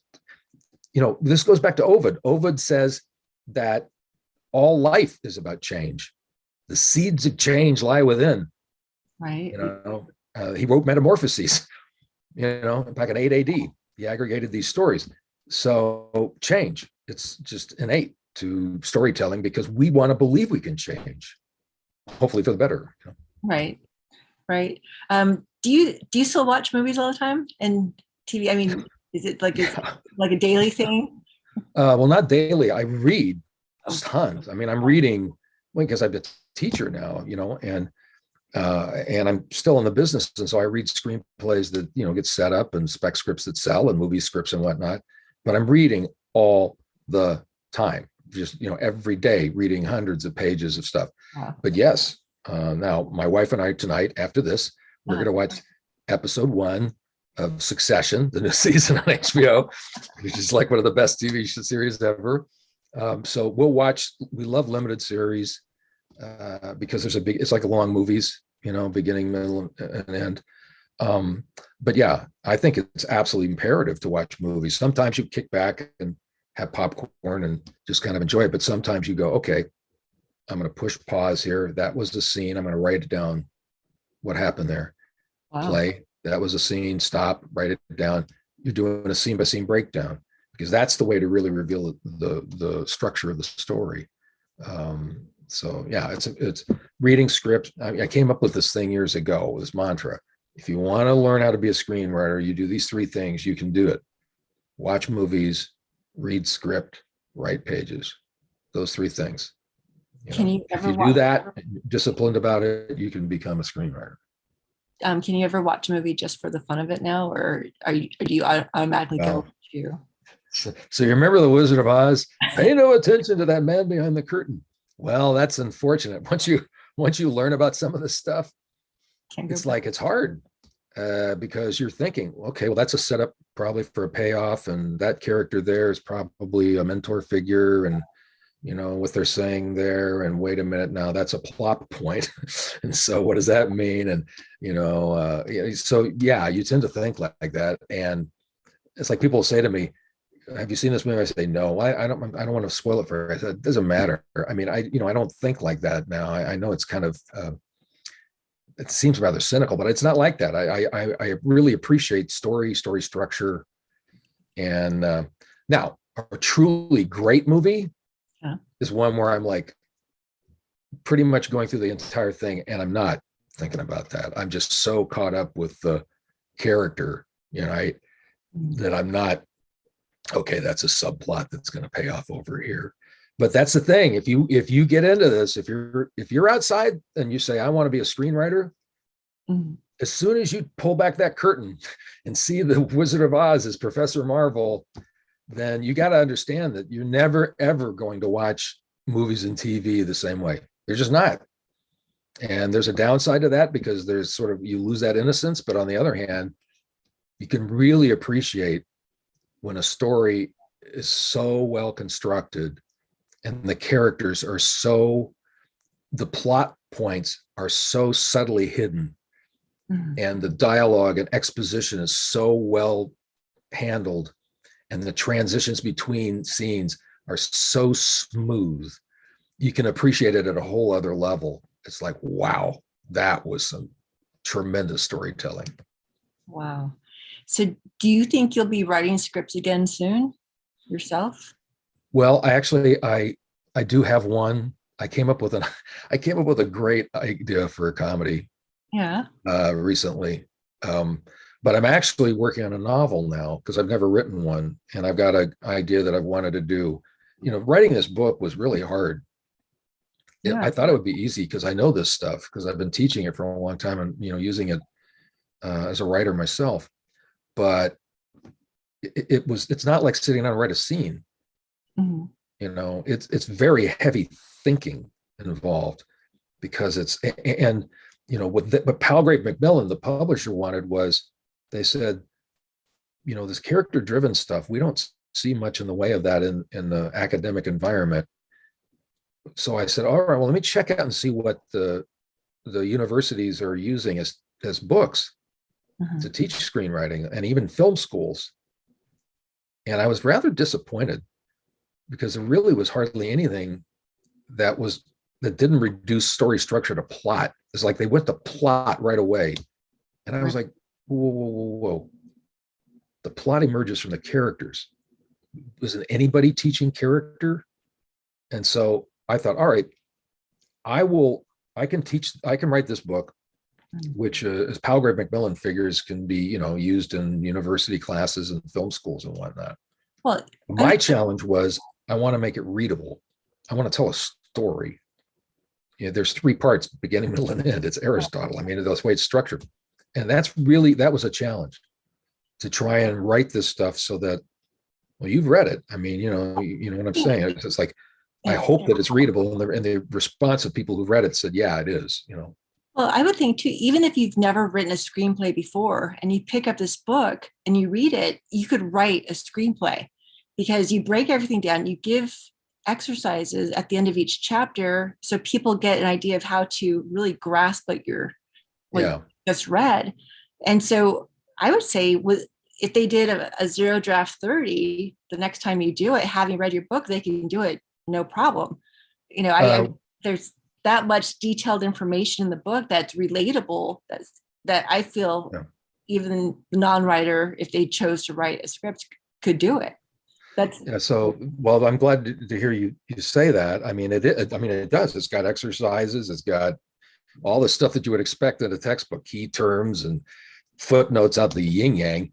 this goes back to Ovid. Ovid says that all life is about change. The seeds of change lie within. Right. He wrote Metamorphoses, back in 8 AD. He aggregated these stories. So change, it's just innate to storytelling because we want to believe we can change, hopefully for the better. Right. Do you still watch movies all the time and TV? I mean, is it like a daily thing? Well, not daily. I read tons. I mean, I'm reading because I'm a teacher now, and I'm still in the business, and so I read screenplays that get set up and spec scripts that sell and movie scripts and whatnot. But I'm reading all the time, just every day, reading hundreds of pages of stuff. Wow. But yes, now my wife and I tonight, after this, we're going to watch episode 1 of Succession, the new season on HBO, which is like one of the best TV series ever. So we'll watch. We love limited series because it's like long movies, beginning, middle, and end. But yeah, I think it's absolutely imperative to watch movies. Sometimes you kick back and have popcorn and just kind of enjoy it. But sometimes you go, okay, I'm going to push pause here. That was the scene. I'm going to write it down. What happened there? Wow. Play. That was a scene. Stop, write it down. You're doing a scene by scene breakdown because that's the way to really reveal the structure of the story. So yeah, it's reading scripts. I came up with this thing years ago, this mantra. If you want to learn how to be a screenwriter, you do these 3 things, you can do it. Watch movies, read script, write pages. Those 3 things. If you do that, disciplined about it, you can become a screenwriter. Can you ever watch a movie just for the fun of it now, or do you automatically go to? So you remember The Wizard of Oz? Pay no attention to that man behind the curtain. Well, that's unfortunate. Once you learn about some of this stuff, it's like it's hard because you're thinking, okay, well, that's a setup probably for a payoff, and that character there is probably a mentor figure, and what they're saying there, and wait a minute, now that's a plot point. And so what does that mean? And so yeah, you tend to think like that. And it's like people say to me, have you seen this movie? I say no. I don't want to spoil it for you. I said, it doesn't matter. I mean, I don't think like that now. I know it's kind of it seems rather cynical, but it's not like that. I really appreciate story structure. And now a truly great movie is one where I'm like pretty much going through the entire thing and I'm not thinking about that. I'm just so caught up with the character, that I'm not, okay, that's a subplot that's going to pay off over here. But that's the thing. If you get into this, if you're outside and you say, I want to be a screenwriter, as soon as you pull back that curtain and see the Wizard of Oz as Professor Marvel, then you got to understand that you're never, ever going to watch movies and TV the same way. They're just not. And there's a downside to that because there's sort of, you lose that innocence. But on the other hand, you can really appreciate when a story is so well constructed and the characters are so, the plot points are so subtly hidden, and the dialogue and exposition is so well handled, and the transitions between scenes are so smooth, you can appreciate it at a whole other level. It's like, wow, that was some tremendous storytelling. Wow. So do you think you'll be writing scripts again soon yourself? Well, I do have one. I came up with a great idea for a comedy Yeah. recently. But I'm actually working on a novel now because I've never written one, and I've got an idea that I've wanted to do. Writing this book was really hard. Yeah. I thought it would be easy because I know this stuff because I've been teaching it for a long time and using it as a writer myself. But it's not like sitting down and write a scene. Mhm. It's very heavy thinking involved because what Palgrave Macmillan, the publisher, wanted was, they said, this character driven stuff, we don't see much in the way of that in the academic environment. So I said, all right, well, let me check out and see what the universities are using as books to teach screenwriting, and even film schools. And I was rather disappointed because there really was hardly anything that didn't reduce story structure to plot. It's like they went to plot right away. And I was like, whoa, whoa, whoa, whoa. The plot emerges from the characters. Wasn't anybody teaching character? And so I thought, all right, I can write this book, which as Palgrave Macmillan figures can be, used in university classes and film schools and whatnot. Well, my challenge was, I want to make it readable. I want to tell a story. There's three parts: beginning, middle, and end. It's Aristotle. I mean, that's the way it's structured. And that was a challenge, to try and write this stuff so that, well, you've read it. I mean, you know what I'm saying? It's like, I hope that it's readable, and the response of people who read it said, yeah, it is, Well, I would think too, even if you've never written a screenplay before and you pick up this book and you read it, you could write a screenplay because you break everything down. You give exercises at the end of each chapter so people get an idea of how to really grasp what you just read. And so I would say, if they did a zero draft 30, the next time you do it, having read your book, they can do it no problem. There's that much detailed information in the book that's relatable, that I feel even the non-writer, if they chose to write a script, could do it. So, well, I'm glad to hear you say that. I mean, it does. It's got exercises. It's got all the stuff that you would expect in a textbook, key terms and footnotes out the yin yang,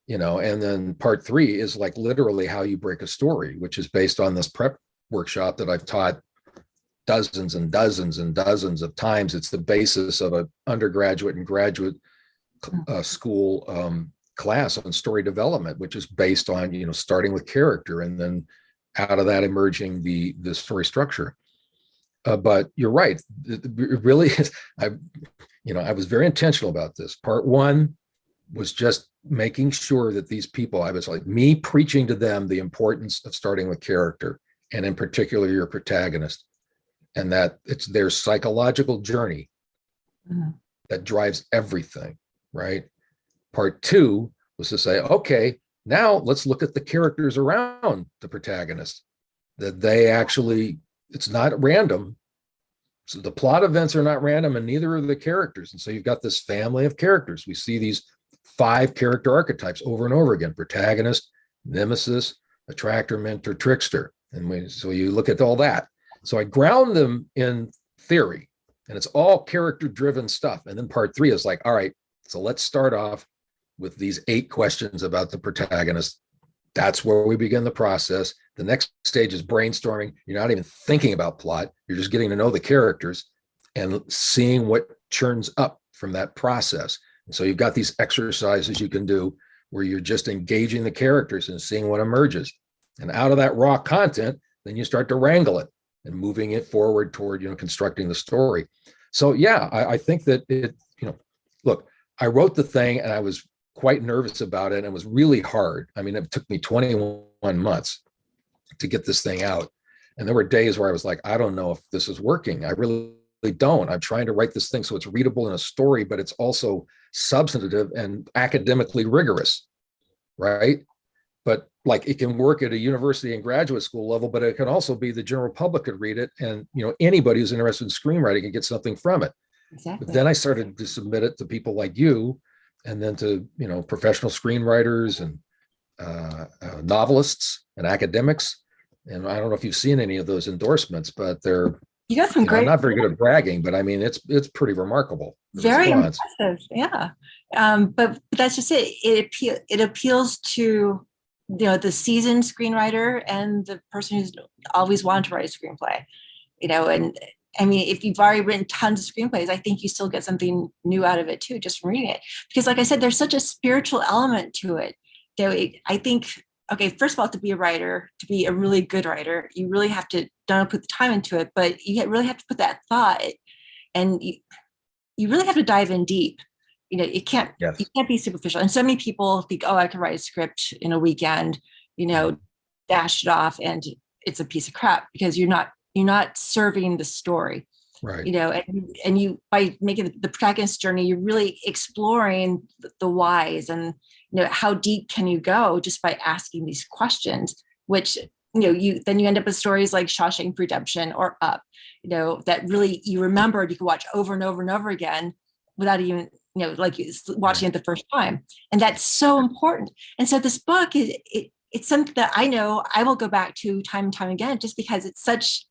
and then part 3 is like literally how you break a story, which is based on this prep workshop that I've taught dozens and dozens and dozens of times. It's the basis of an undergraduate and graduate school class on story development, which is based on, starting with character and then out of that emerging the story structure. But you're right. It really is. I was very intentional about this. Part 1 was just making sure that these people, I was like, me preaching to them the importance of starting with character, and in particular your protagonist, and that it's their psychological journey that drives everything, right? Part 2 was to say, okay, now let's look at the characters around the protagonist, that they actually, it's not random. So the plot events are not random, and neither are the characters. And so you've got this family of characters. We see these 5 character archetypes over and over again: protagonist, nemesis, attractor, mentor, trickster. And so you look at all that. So I ground them in theory, and it's all character driven stuff. And then part 3 is like, all right, so let's start off with these 8 questions about the protagonist. That's where we begin the process. The next stage is brainstorming. You're not even thinking about plot. You're just getting to know the characters and seeing what churns up from that process. And so you've got these exercises you can do where you're just engaging the characters and seeing what emerges. And out of that raw content, then you start to wrangle it and moving it forward toward, constructing the story. So yeah, I think that look, I wrote the thing and I was quite nervous about it, and it was really hard. I mean, it took me 21 months to get this thing out. And there were days where I was like, I don't know if this is working. I really don't. I'm trying to write this thing so it's readable in a story, but it's also substantive and academically rigorous, right? But like, it can work at a university and graduate school level, but it can also be the general public could read it, and anybody who's interested in screenwriting can get something from it. But Exactly. then I started to submit it to people like you, and then to, professional screenwriters and novelists and academics. And I don't know if you've seen any of those endorsements, but they're, You got some I'm great, not very good at bragging, but I mean, it's pretty remarkable, the very response. impressive. Yeah. But that's just it. It appeals to, the seasoned screenwriter and the person who's always wanted to write a screenplay, and I mean, if you've already written tons of screenplays, I think you still get something new out of it too, just from reading it. Because like I said, there's such a spiritual element to it. I think, okay, first of all, to be a writer, to be a really good writer, you really have to not put the time into it, but you really have to put that thought, and you really have to dive in deep. You Yes. can't be superficial. And so many people think, oh, I can write a script in a weekend, dash it off, and it's a piece of crap because you're not serving the story. Right. And you, by making the protagonist journey, you're really exploring the whys, and how deep can you go just by asking these questions, which you end up with stories like Shawshank Redemption or Up, that really you remembered, you can watch over and over and over again without even like watching it the first time. And that's so important. And so this book it's something that I know I will go back to time and time again, just because it's such,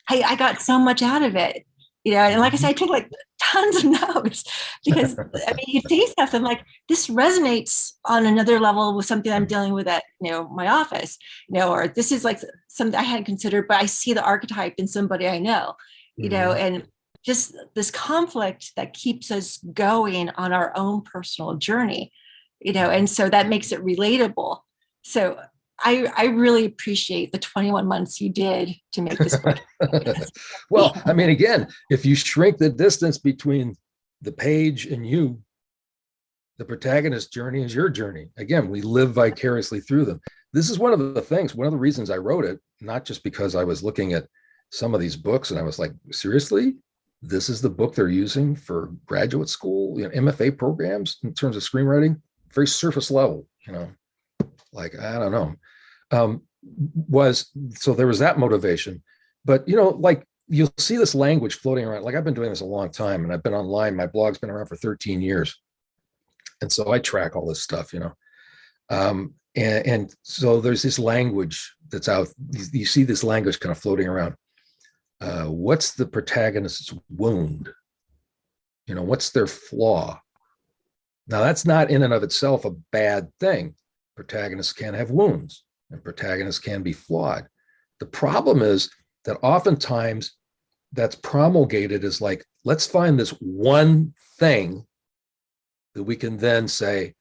I got so much out of it, and like I said, I took like tons of notes because I mean, you see stuff and like, this resonates on another level with something I'm dealing with at, my office, or this is like something I hadn't considered, but I see the archetype in somebody I know, and just this conflict that keeps us going on our own personal journey, and so that makes it relatable. So I really appreciate the 21 months you did to make this book. Well, I mean, again, if you shrink the distance between the page and you, the protagonist's journey is your journey. Again, we live vicariously through them. This is one of the things, one of the reasons I wrote it, not just because I was looking at some of these books and I was like, seriously, this is the book they're using for graduate school, MFA programs in terms of screenwriting, very surface level, like, I don't know. So there was that motivation, but like you'll see this language floating around. Like, I've been doing this a long time and I've been online. My blog's been around for 13 years. And so I track all this stuff, and so there's this language that's out. You see this language kind of floating around. What's the protagonist's wound? What's their flaw? Now, that's not in and of itself a bad thing. Protagonists can have wounds and protagonists can be flawed. The problem is that oftentimes that's promulgated as like, let's find this one thing that we can then say,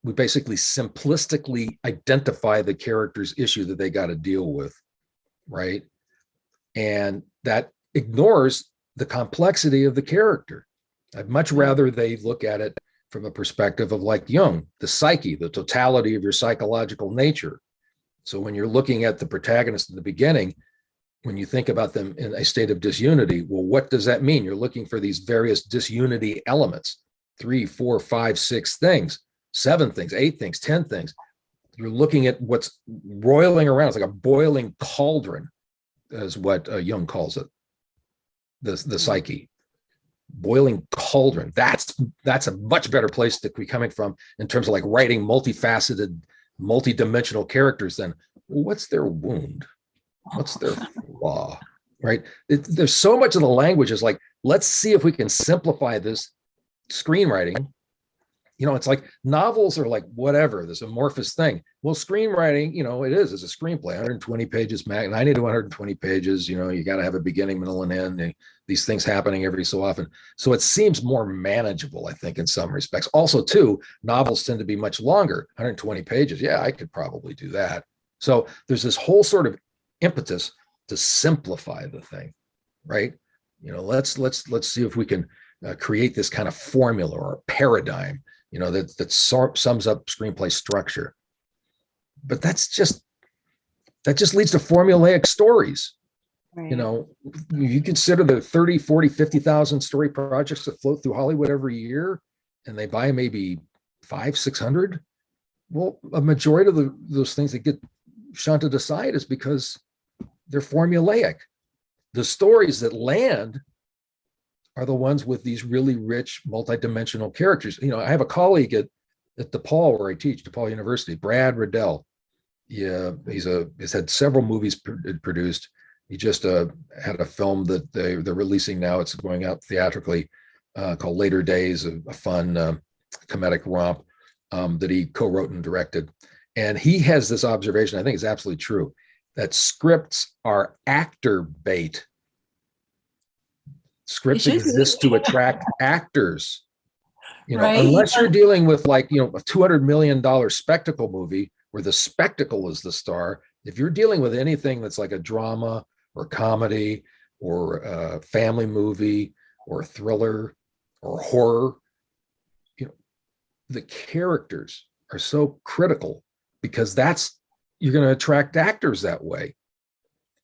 we basically simplistically identify the character's issue that they got to deal with, right? And that ignores the complexity of the character. I'd much rather they look at it from a perspective of like Jung, the psyche, the totality of your psychological nature. So when you're looking at the protagonist in the beginning, when you think about them in a state of disunity, well, what does that mean? You're looking for these various disunity elements, 3, 4, 5, 6 things, 7 things, 8 things, 10 things. You're looking at what's roiling around. It's like a boiling cauldron, is what Jung calls it, the psyche. Boiling cauldron. That's a much better place to be coming from in terms of like writing multifaceted, multi-dimensional characters than, well, what's their wound? What's their flaw? Right? There's so much of the language is like, let's see if we can simplify this screenwriting. It's like novels are like whatever, this amorphous thing. Well, screenwriting, it's a screenplay, 120 pages, 90 to 120 pages. You got to have a beginning, middle, and end. These things happening every so often. So it seems more manageable, I think, in some respects. Also, too, novels tend to be much longer, 120 pages. Yeah, I could probably do that. So there's this whole sort of impetus to simplify the thing, right? Let's see if we can create this kind of formula or paradigm, that sums up screenplay structure. But that just leads to formulaic stories. Right. You consider the 30, 40, 50,000 story projects that float through Hollywood every year, and they buy maybe 500, 600. Well, a majority of those things that get shunted aside is because they're formulaic. The stories that land are the ones with these really rich, multidimensional characters. I have a colleague at DePaul, where I teach, DePaul University, Brad Riddell. Yeah, he's had several movies produced. He just had a film that they're releasing now. It's going out theatrically, called Later Days, a fun comedic romp that he co-wrote and directed. And he has this observation, I think it's absolutely true, that scripts are actor bait. Scripts exist to attract actors. Right. Unless you're dealing with like, a $200 million spectacle movie where the spectacle is the star. If you're dealing with anything that's like a drama or comedy or a family movie or a thriller or horror, the characters are so critical, because you're going to attract actors that way.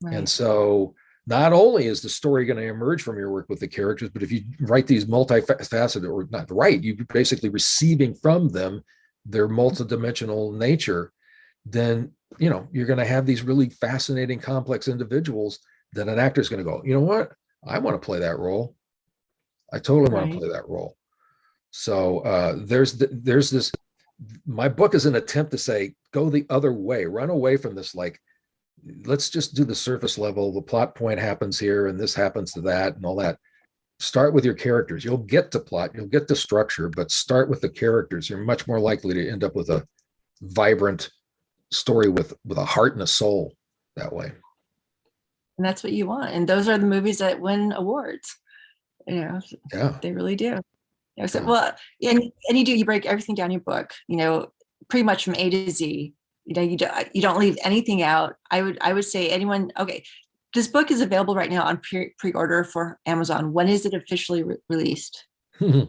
Right. And so not only is the story going to emerge from your work with the characters, but if you write these multifaceted, or not write, you're basically receiving from them their multidimensional nature, then, you're going to have these really fascinating, complex individuals that an actor is going to go, you know what? I want to play that role. I totally want to play that role. So there's this, my book is an attempt to say, go the other way, run away from this, like, let's just do the surface level. The plot point happens here and this happens to that and all that. Start with your characters. You'll get to plot, you'll get to structure, but start with the characters. You're much more likely to end up with a vibrant story with a heart and a soul that way. And that's what you want. And those are the movies that win awards. Yeah, they really do. So, well, and you break everything down in your book, pretty much from A to Z. You don't leave anything out. I would say anyone, okay, this book is available right now on pre-order for Amazon. When is it officially released? Well,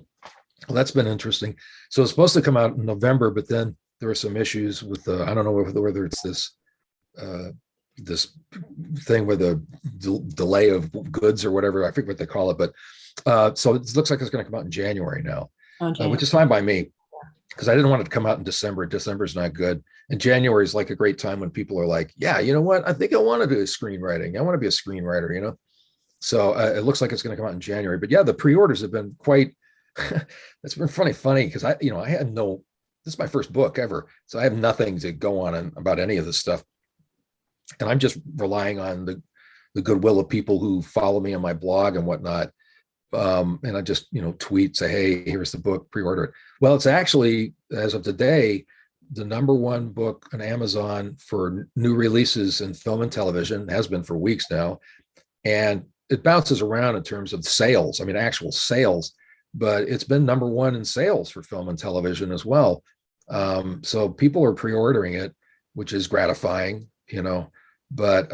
that's been interesting. So it's supposed to come out in November, but then there were some issues with I don't know whether it's this thing with the delay of goods or whatever. I forget what they call it, but so it looks like it's going to come out in January now, which is fine by me, because I didn't want it to come out in December. December is not good. And January is like a great time when people are like, yeah, you know what? I think I want to do screenwriting. I want to be a screenwriter, So it looks like it's going to come out in January. But yeah, the pre-orders have been quite, it's been funny because I had this is my first book ever. So I have nothing to go on about any of this stuff. And I'm just relying on the goodwill of people who follow me on my blog and whatnot. And I just, tweet, say, hey, here's the book, pre-order it. Well, it's actually, as of today, the #1 book on Amazon for new releases in film and television, has been for weeks now. And it bounces around in terms of sales, actual sales, but it's been #1 in sales for film and television as well. So people are pre-ordering it, which is gratifying, but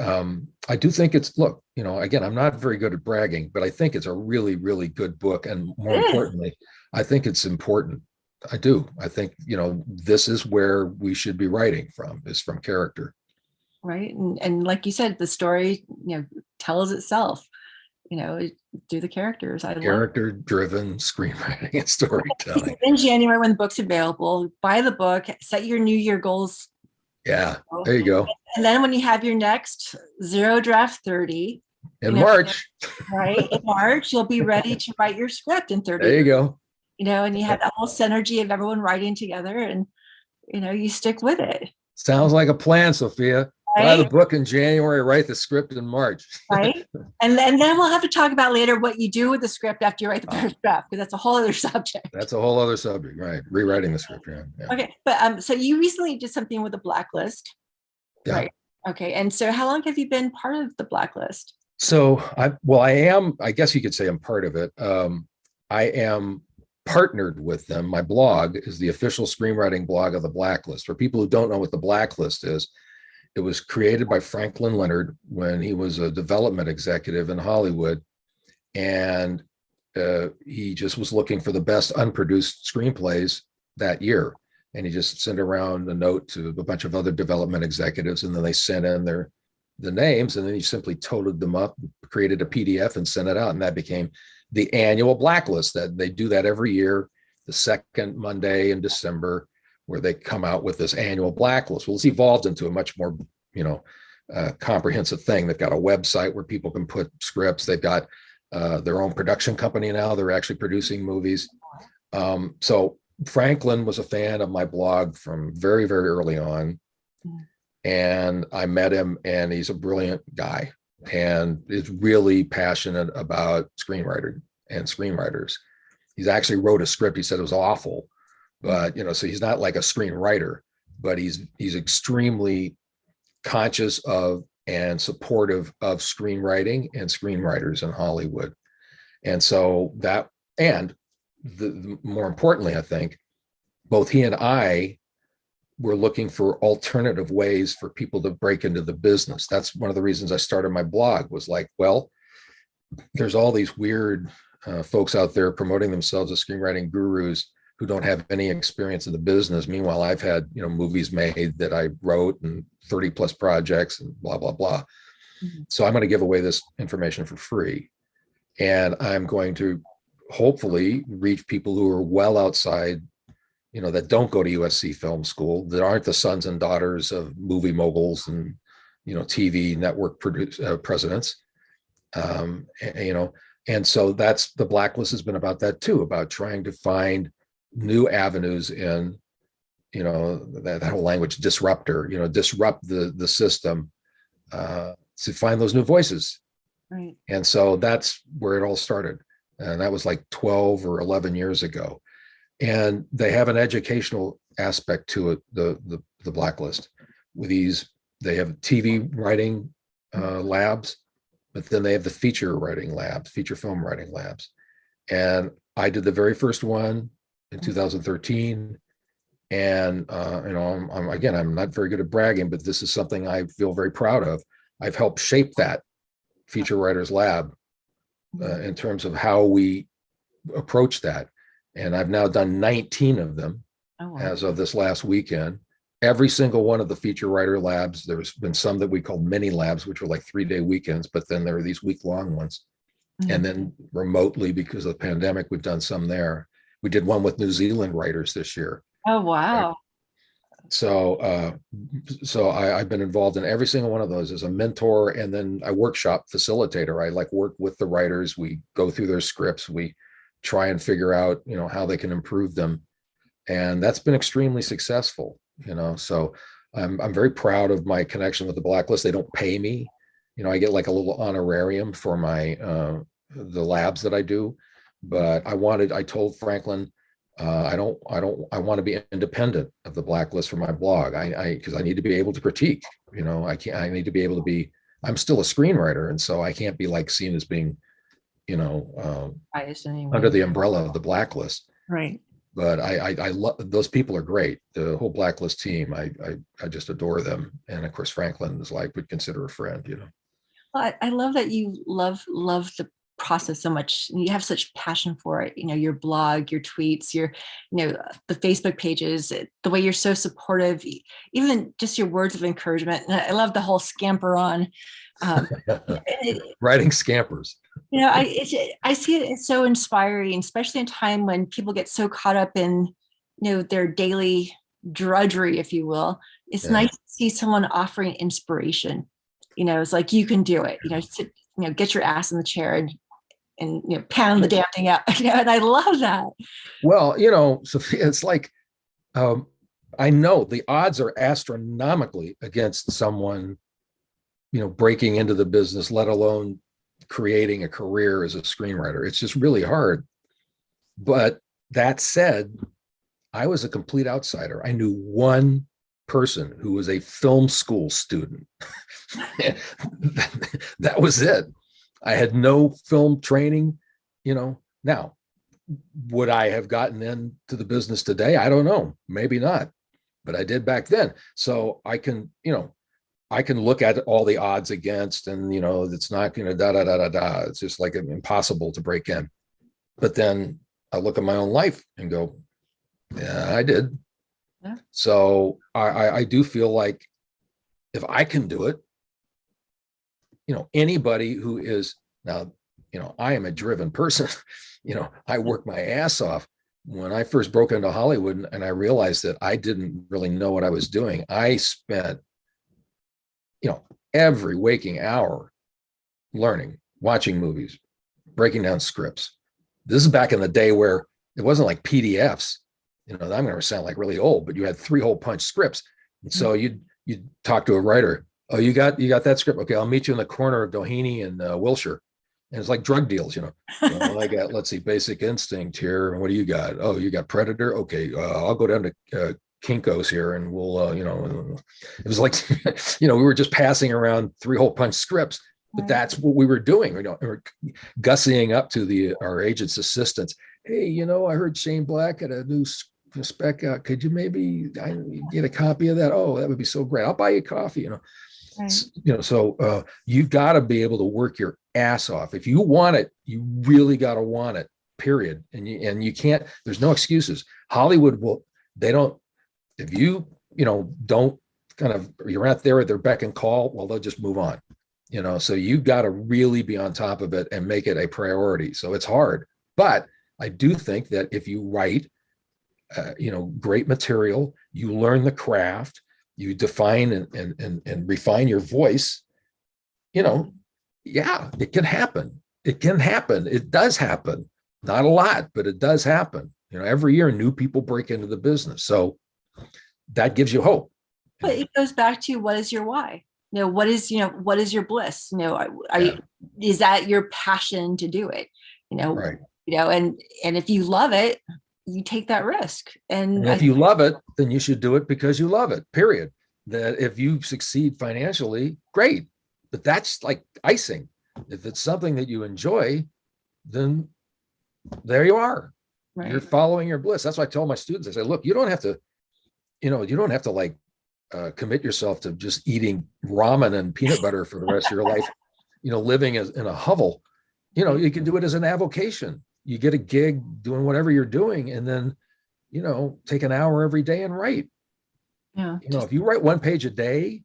I do think again, I'm not very good at bragging, but I think it's a really, really good book. And more importantly, I think it's important. I do. I think, this is where we should be writing from, is from character. Right. And like you said, the story, tells itself, through the characters. Character-driven screenwriting and storytelling. In January, when the book's available, buy the book, set your New Year goals. Yeah, there you go. And then when you have your next Zero Draft 30. In March. Right, in March, you'll be ready to write your script in 30. There you go. And you have that whole synergy of everyone writing together, and, you stick with it. Sounds like a plan, Sophia. Right? Buy the book in January, write the script in March. Right. And then we'll have to talk about later what you do with the script after you write the first draft, because that's a whole other subject. That's a whole other subject, right? Rewriting the script. Yeah. Okay. But so you recently did something with the Blacklist. Yeah. Right. Okay. And so how long have you been part of the Blacklist? So I guess you could say I'm part of it. I am partnered with them. My blog is the official screenwriting blog of the Blacklist. For people who don't know what the Blacklist is, it was created by Franklin Leonard when he was a development executive in Hollywood. And he just was looking for the best unproduced screenplays that year. And he just sent around a note to a bunch of other development executives, and then they sent in the names, and then he simply totaled them up, created a PDF and sent it out. And that became the annual Blacklist. That they do that every year, the second Monday in December, where they come out with this annual Blacklist. Well, it's evolved into a much more, comprehensive thing. They've got a website where people can put scripts. They've got their own production company now. They're actually producing movies. So Franklin was a fan of my blog from very, very early on. And I met him, and he's a brilliant guy and is really passionate about screenwriting and screenwriters. He's actually wrote a script. He said it was awful, but so he's not like a screenwriter, but he's extremely conscious of and supportive of screenwriting and screenwriters in Hollywood. And so that, and the more importantly, I think both he and I were looking for alternative ways for people to break into the business. That's one of the reasons I started my blog, was like, well, there's all these weird folks out there promoting themselves as screenwriting gurus who don't have any experience in the business. Meanwhile, I've had, movies made that I wrote, and 30 plus projects and blah, blah, blah. So I'm going to give away this information for free. And I'm going to hopefully reach people who are well outside, that don't go to USC Film School, that aren't the sons and daughters of movie moguls and, TV network presidents. And so that's, the Blacklist has been about that too, about trying to find new avenues in, that whole language disruptor, disrupt the system, to find those new voices. Right. And so that's where it all started. And that was like 12 or 11 years ago. And they have an educational aspect to it, the Blacklist. With these, they have TV writing labs, but then they have the feature writing labs, feature film writing labs. And I did the very first one in 2013. And I'm not very good at bragging, but this is something I feel very proud of. I've helped shape that feature writers lab in terms of how we approach that. And I've now done 19 of them as of this last weekend. Every single one of the feature writer labs, there's been some that we call mini labs, which were like 3-day weekends, but then there are these week-long ones. And then remotely, because of the pandemic, we've done some there. We did one with New Zealand writers this year. Oh, wow. So I've been involved in every single one of those as a mentor, and then I workshop facilitator. I work with the writers. We go through their scripts. We try and figure out, how they can improve them. And that's been extremely successful, so I'm very proud of my connection with the Blacklist. They don't pay me. I get like a little honorarium for my, the labs that I do, but I told Franklin, I want to be independent of the Blacklist for my blog. Because I need to be able to critique, I need to be able to be, I'm still a screenwriter. And so I can't be seen as being, Biased anyway. under the umbrella of the Blacklist. Right. But I love, those people are great. The whole Blacklist team, I just adore them. And of course, Franklin is would consider a friend, Well, I love that you love the process so much. You have such passion for it. Your blog, your tweets, your, the Facebook pages, the way you're so supportive, even just your words of encouragement. And I love the whole scamper on. Writing scampers. I see it as so inspiring, especially in a time when people get so caught up in, their daily drudgery, if you will. It's nice to see someone offering inspiration. It's like, you can do it. Sit, get your ass in the chair and pound the damn thing out. And I love that. Well, Sophia, it's I know the odds are astronomically against someone, breaking into the business, let alone creating a career as a screenwriter. It's just really hard. But that said, I was a complete outsider. I knew one person who was a film school student. That was it. I had no film training, Now, would I have gotten into the business today? I don't know. Maybe not, but I did back then. So I can look at all the odds against, and it's not going to It's just impossible to break in. But then I look at my own life and go, yeah, I did. Yeah. So I do feel like if I can do it, anybody who is now, I am a driven person. I work my ass off. When I first broke into Hollywood and I realized that I didn't really know what I was doing, I spent every waking hour learning, watching movies, breaking down scripts. This is back in the day where it wasn't like PDFs. I'm going to sound like really old, but you had 3-hole punch scripts. And so you'd talk to a writer. Oh, you got that script. Okay, I'll meet you in the corner of Doheny and Wilshire. And it's like drug deals, Well, I got, let's see, Basic Instinct here. What do you got? Oh, you got Predator. Okay, I'll go down to Kinko's here, and we'll, it was like, we were just passing around 3-hole punch scripts, but that's what we were doing. We were gussying up to our agent's assistants. Hey, I heard Shane Black had a new spec out. Could you maybe get a copy of that? Oh, that would be so great. I'll buy you coffee. Right. So you've got to be able to work your ass off. If you want it, you really got to want it, period. And you can't, there's no excuses. Hollywood they don't, if you, don't kind of, you're out there at their beck and call, well, they'll just move on, so you've got to really be on top of it and make it a priority. So it's hard, but I do think that if you write, great material, you learn the craft, you define and refine your voice, yeah, it can happen. It can happen. It does happen. Not a lot, but it does happen. Every year new people break into the business. So that gives you hope. But it goes back to, what is your why? What is your bliss? Is that your passion to do it? Right. And if you love it, you take that risk. And if you love it, then you should do it because you love it, period. That if you succeed financially, great. But that's like icing. If it's something that you enjoy, then there you are. Right. You're following your bliss. That's why I tell my students, I say, look, you don't have to like commit yourself to just eating ramen and peanut butter for the rest of your life, living in a hovel. You can do it as an avocation. You get a gig doing whatever you're doing, and then, take an hour every day and write. Yeah. If you write 1 page a day,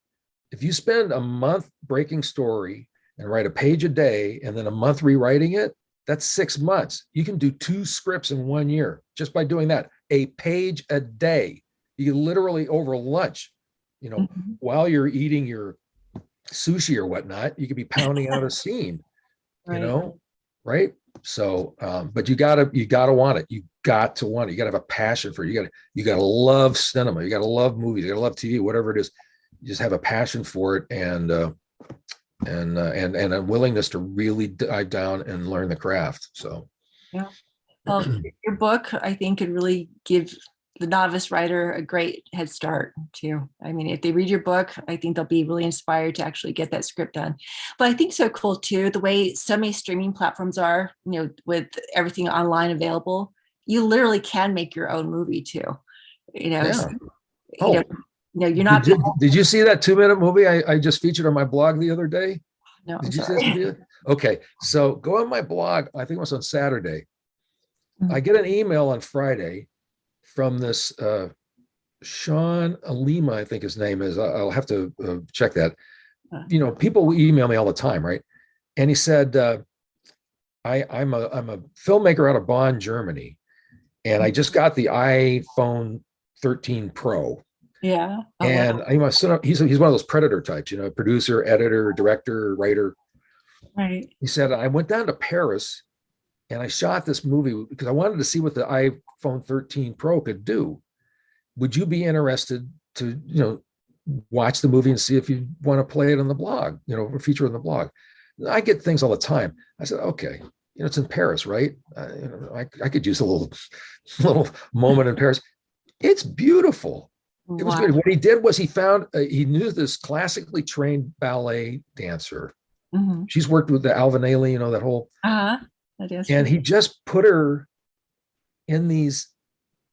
if you spend a month breaking story and write a page a day and then a month rewriting it, that's 6 months. You can do 2 scripts in 1 year just by doing that. A page a day. You can literally over lunch, while you're eating your sushi or whatnot, you could be pounding out a scene, right. Right? So, but you gotta want it. You got to want it. You gotta have a passion for it. You gotta love cinema. You gotta love movies. You gotta love TV, whatever it is. You just have a passion for it and a willingness to really dive down and learn the craft. So, yeah. Well, your book, I think, could really give the novice writer a great head start too. I mean, if they read your book, I think they'll be really inspired to actually get that script done. But I think so cool too, the way so many streaming platforms are, with everything online available, you literally can make your own movie too. Yeah. So, you're not. Did you see that 2-minute movie I just featured on my blog the other day? No. Did you see this video? Okay, so go on my blog. I think it was on Saturday. Mm-hmm. I get an email on Friday from this Sean Alima, I think his name is. I'll have to check that. People email me all the time, right? And he said, I'm a filmmaker out of Bonn, Germany, and I just got the iPhone 13 Pro. Yeah. Oh, and wow. He's one of those predator types, producer, editor, director, writer. Right. He said, I went down to Paris and I shot this movie because I wanted to see what the iPhone 13 Pro could do. Would you be interested to, watch the movie and see if you want to play it on the blog, or feature it on the blog? I get things all the time. I said, okay, it's in Paris, right? I could use a little moment in Paris. It's beautiful. It was good. What he did was he knew this classically trained ballet dancer. Mm-hmm. She's worked with the Alvin Ailey, that whole. That is. And he just put her in these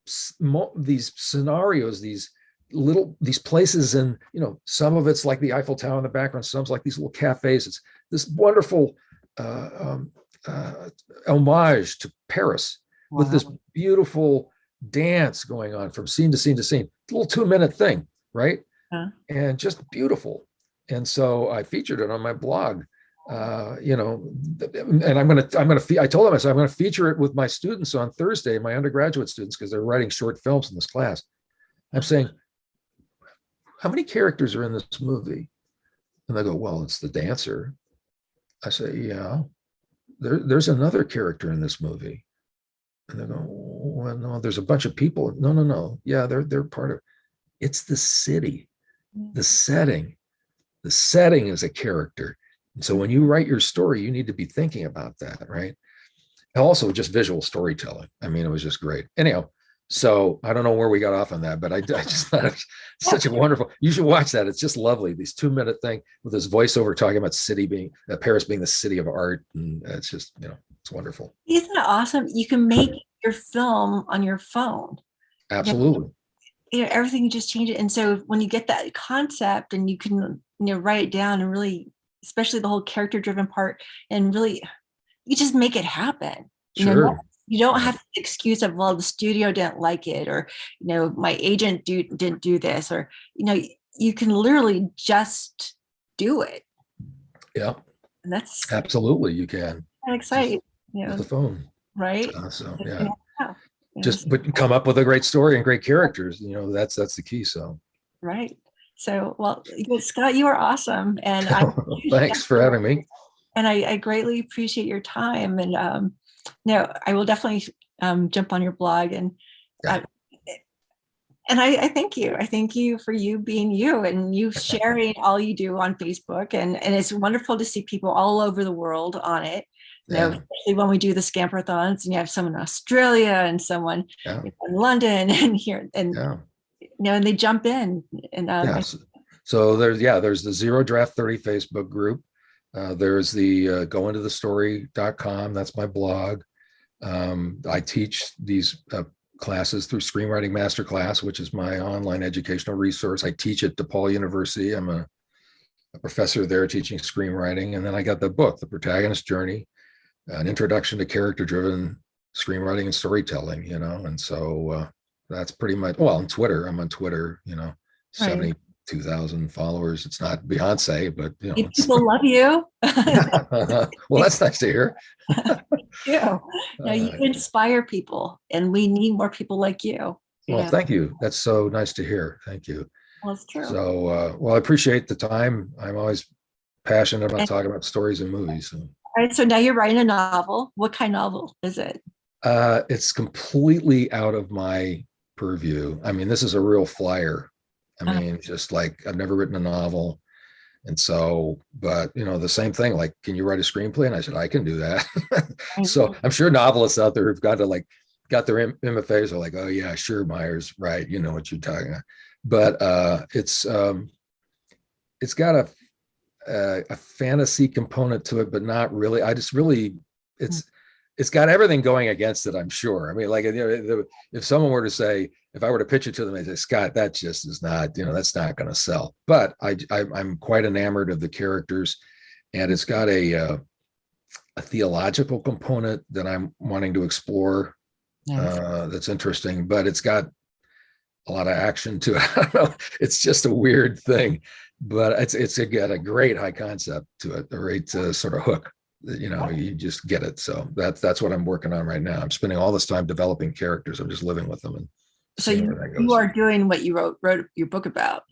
scenarios, these places, and some of it's like the Eiffel Tower in the background, some's like these little cafes. It's this wonderful homage to Paris. Wow. With this beautiful dance going on from scene to scene to scene. A little 2-minute thing, right? And just beautiful. And so I featured it on my blog. And I told them, I said, I'm going to feature it with my students on Thursday, my undergraduate students, because they're writing short films in this class. I'm saying, how many characters are in this movie? And they go, well, it's the dancer. I say, yeah. there's another character in this movie. And they go, well, no, there's a bunch of people. No, no, no. Yeah, they're part of it's the city, the setting. The setting is a character. And so when you write your story, you need to be thinking about that, right? And also just visual storytelling. I mean, it was just great. Anyhow, so I don't know where we got off on that, but I just thought it was such a wonderful. You should watch that. It's just lovely. These 2-minute thing with this voiceover talking about Paris being the city of art, and it's just it's wonderful. Isn't it awesome? You can make your film on your phone. Absolutely. Everything, you just change it. And so when you get that concept and you can write it down and really, especially the whole character-driven part, and really, you just make it happen. Sure. You don't have the excuse of, well, the studio didn't like it, or my agent didn't do this, or you can literally just do it. Yeah, and that's absolutely, you can. Exciting, with the phone, right? So yeah, but come up with a great story and great characters. That's the key. So right. So, well, Scott, you are awesome, and thanks for having me. And I greatly appreciate your time. And I will definitely jump on your blog, and I thank you. I thank you for you being you, and you sharing all you do on Facebook, and it's wonderful to see people all over the world on it. Especially when we do the Scamperthons, and you have someone in Australia and someone in London and here, and and they jump in. And so there's the Zero Draft 30 Facebook group. There's the gointothestory.com. That's my blog. I teach these classes through Screenwriting Masterclass, which is my online educational resource. I teach at DePaul University. I'm a professor there teaching screenwriting. And then I got the book, The Protagonist Journey, an introduction to character-driven screenwriting and storytelling, and so that's pretty much, well, on Twitter, I'm on Twitter, 72,000 followers. It's not Beyonce, but people love you. Well, that's nice to hear. You inspire people, and we need more people like you. Well, thank you. That's so nice to hear. Thank you. Well, it's true. So, I appreciate the time. I'm always passionate about talking about stories and movies. So. All right. So now you're writing a novel. What kind of novel is it? It's completely out of my purview. I mean, this is a real flyer. I mean, just like I've never written a novel. And so, but the same thing, like, can you write a screenplay? And I said, I can do that. So I'm sure novelists out there who've got their MFAs are like, oh yeah, sure, Myers, right. You know what you're talking about. But it's got a fantasy component to it, but not really. It's got everything going against it, I'm sure. I mean, like, if someone were to say, if I were to pitch it to them, they'd say, Scott, that just is not, that's not going to sell. But I'm quite enamored of the characters, and it's got a theological component that I'm wanting to explore. That's interesting, but it's got a lot of action to it. I don't know. It's just a weird thing, but it's got a great high concept to it, a great sort of hook. You just get it. So that's what I'm working on right now. I'm spending all this time developing characters. I'm just living with them. And so you are doing what you wrote your book about.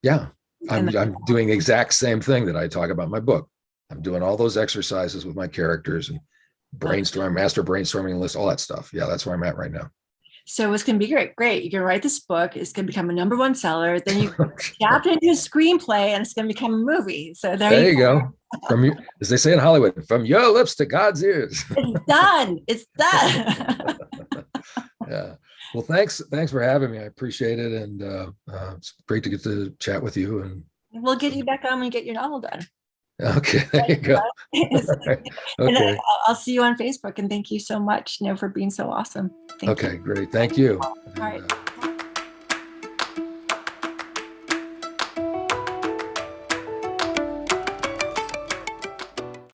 Yeah, I'm doing the exact same thing that I talk about in my book. I'm doing all those exercises with my characters and master brainstorming list, all that stuff. Yeah, that's where I'm at right now. So it's going to be great. You're going to write this book. It's going to become a #1 seller. Then you adapt it into a screenplay, and it's going to become a movie. So there you go. From you, as they say in Hollywood, from your lips to God's ears. It's done. It's done. Yeah. Well, thanks for having me. I appreciate it, and it's great to get to chat with you. And we'll get you back on when you get your novel done. Okay, there you go. Okay. And I'll see you on Facebook, and thank you so much, for being so awesome. Thank you. Great. Thank you. All right.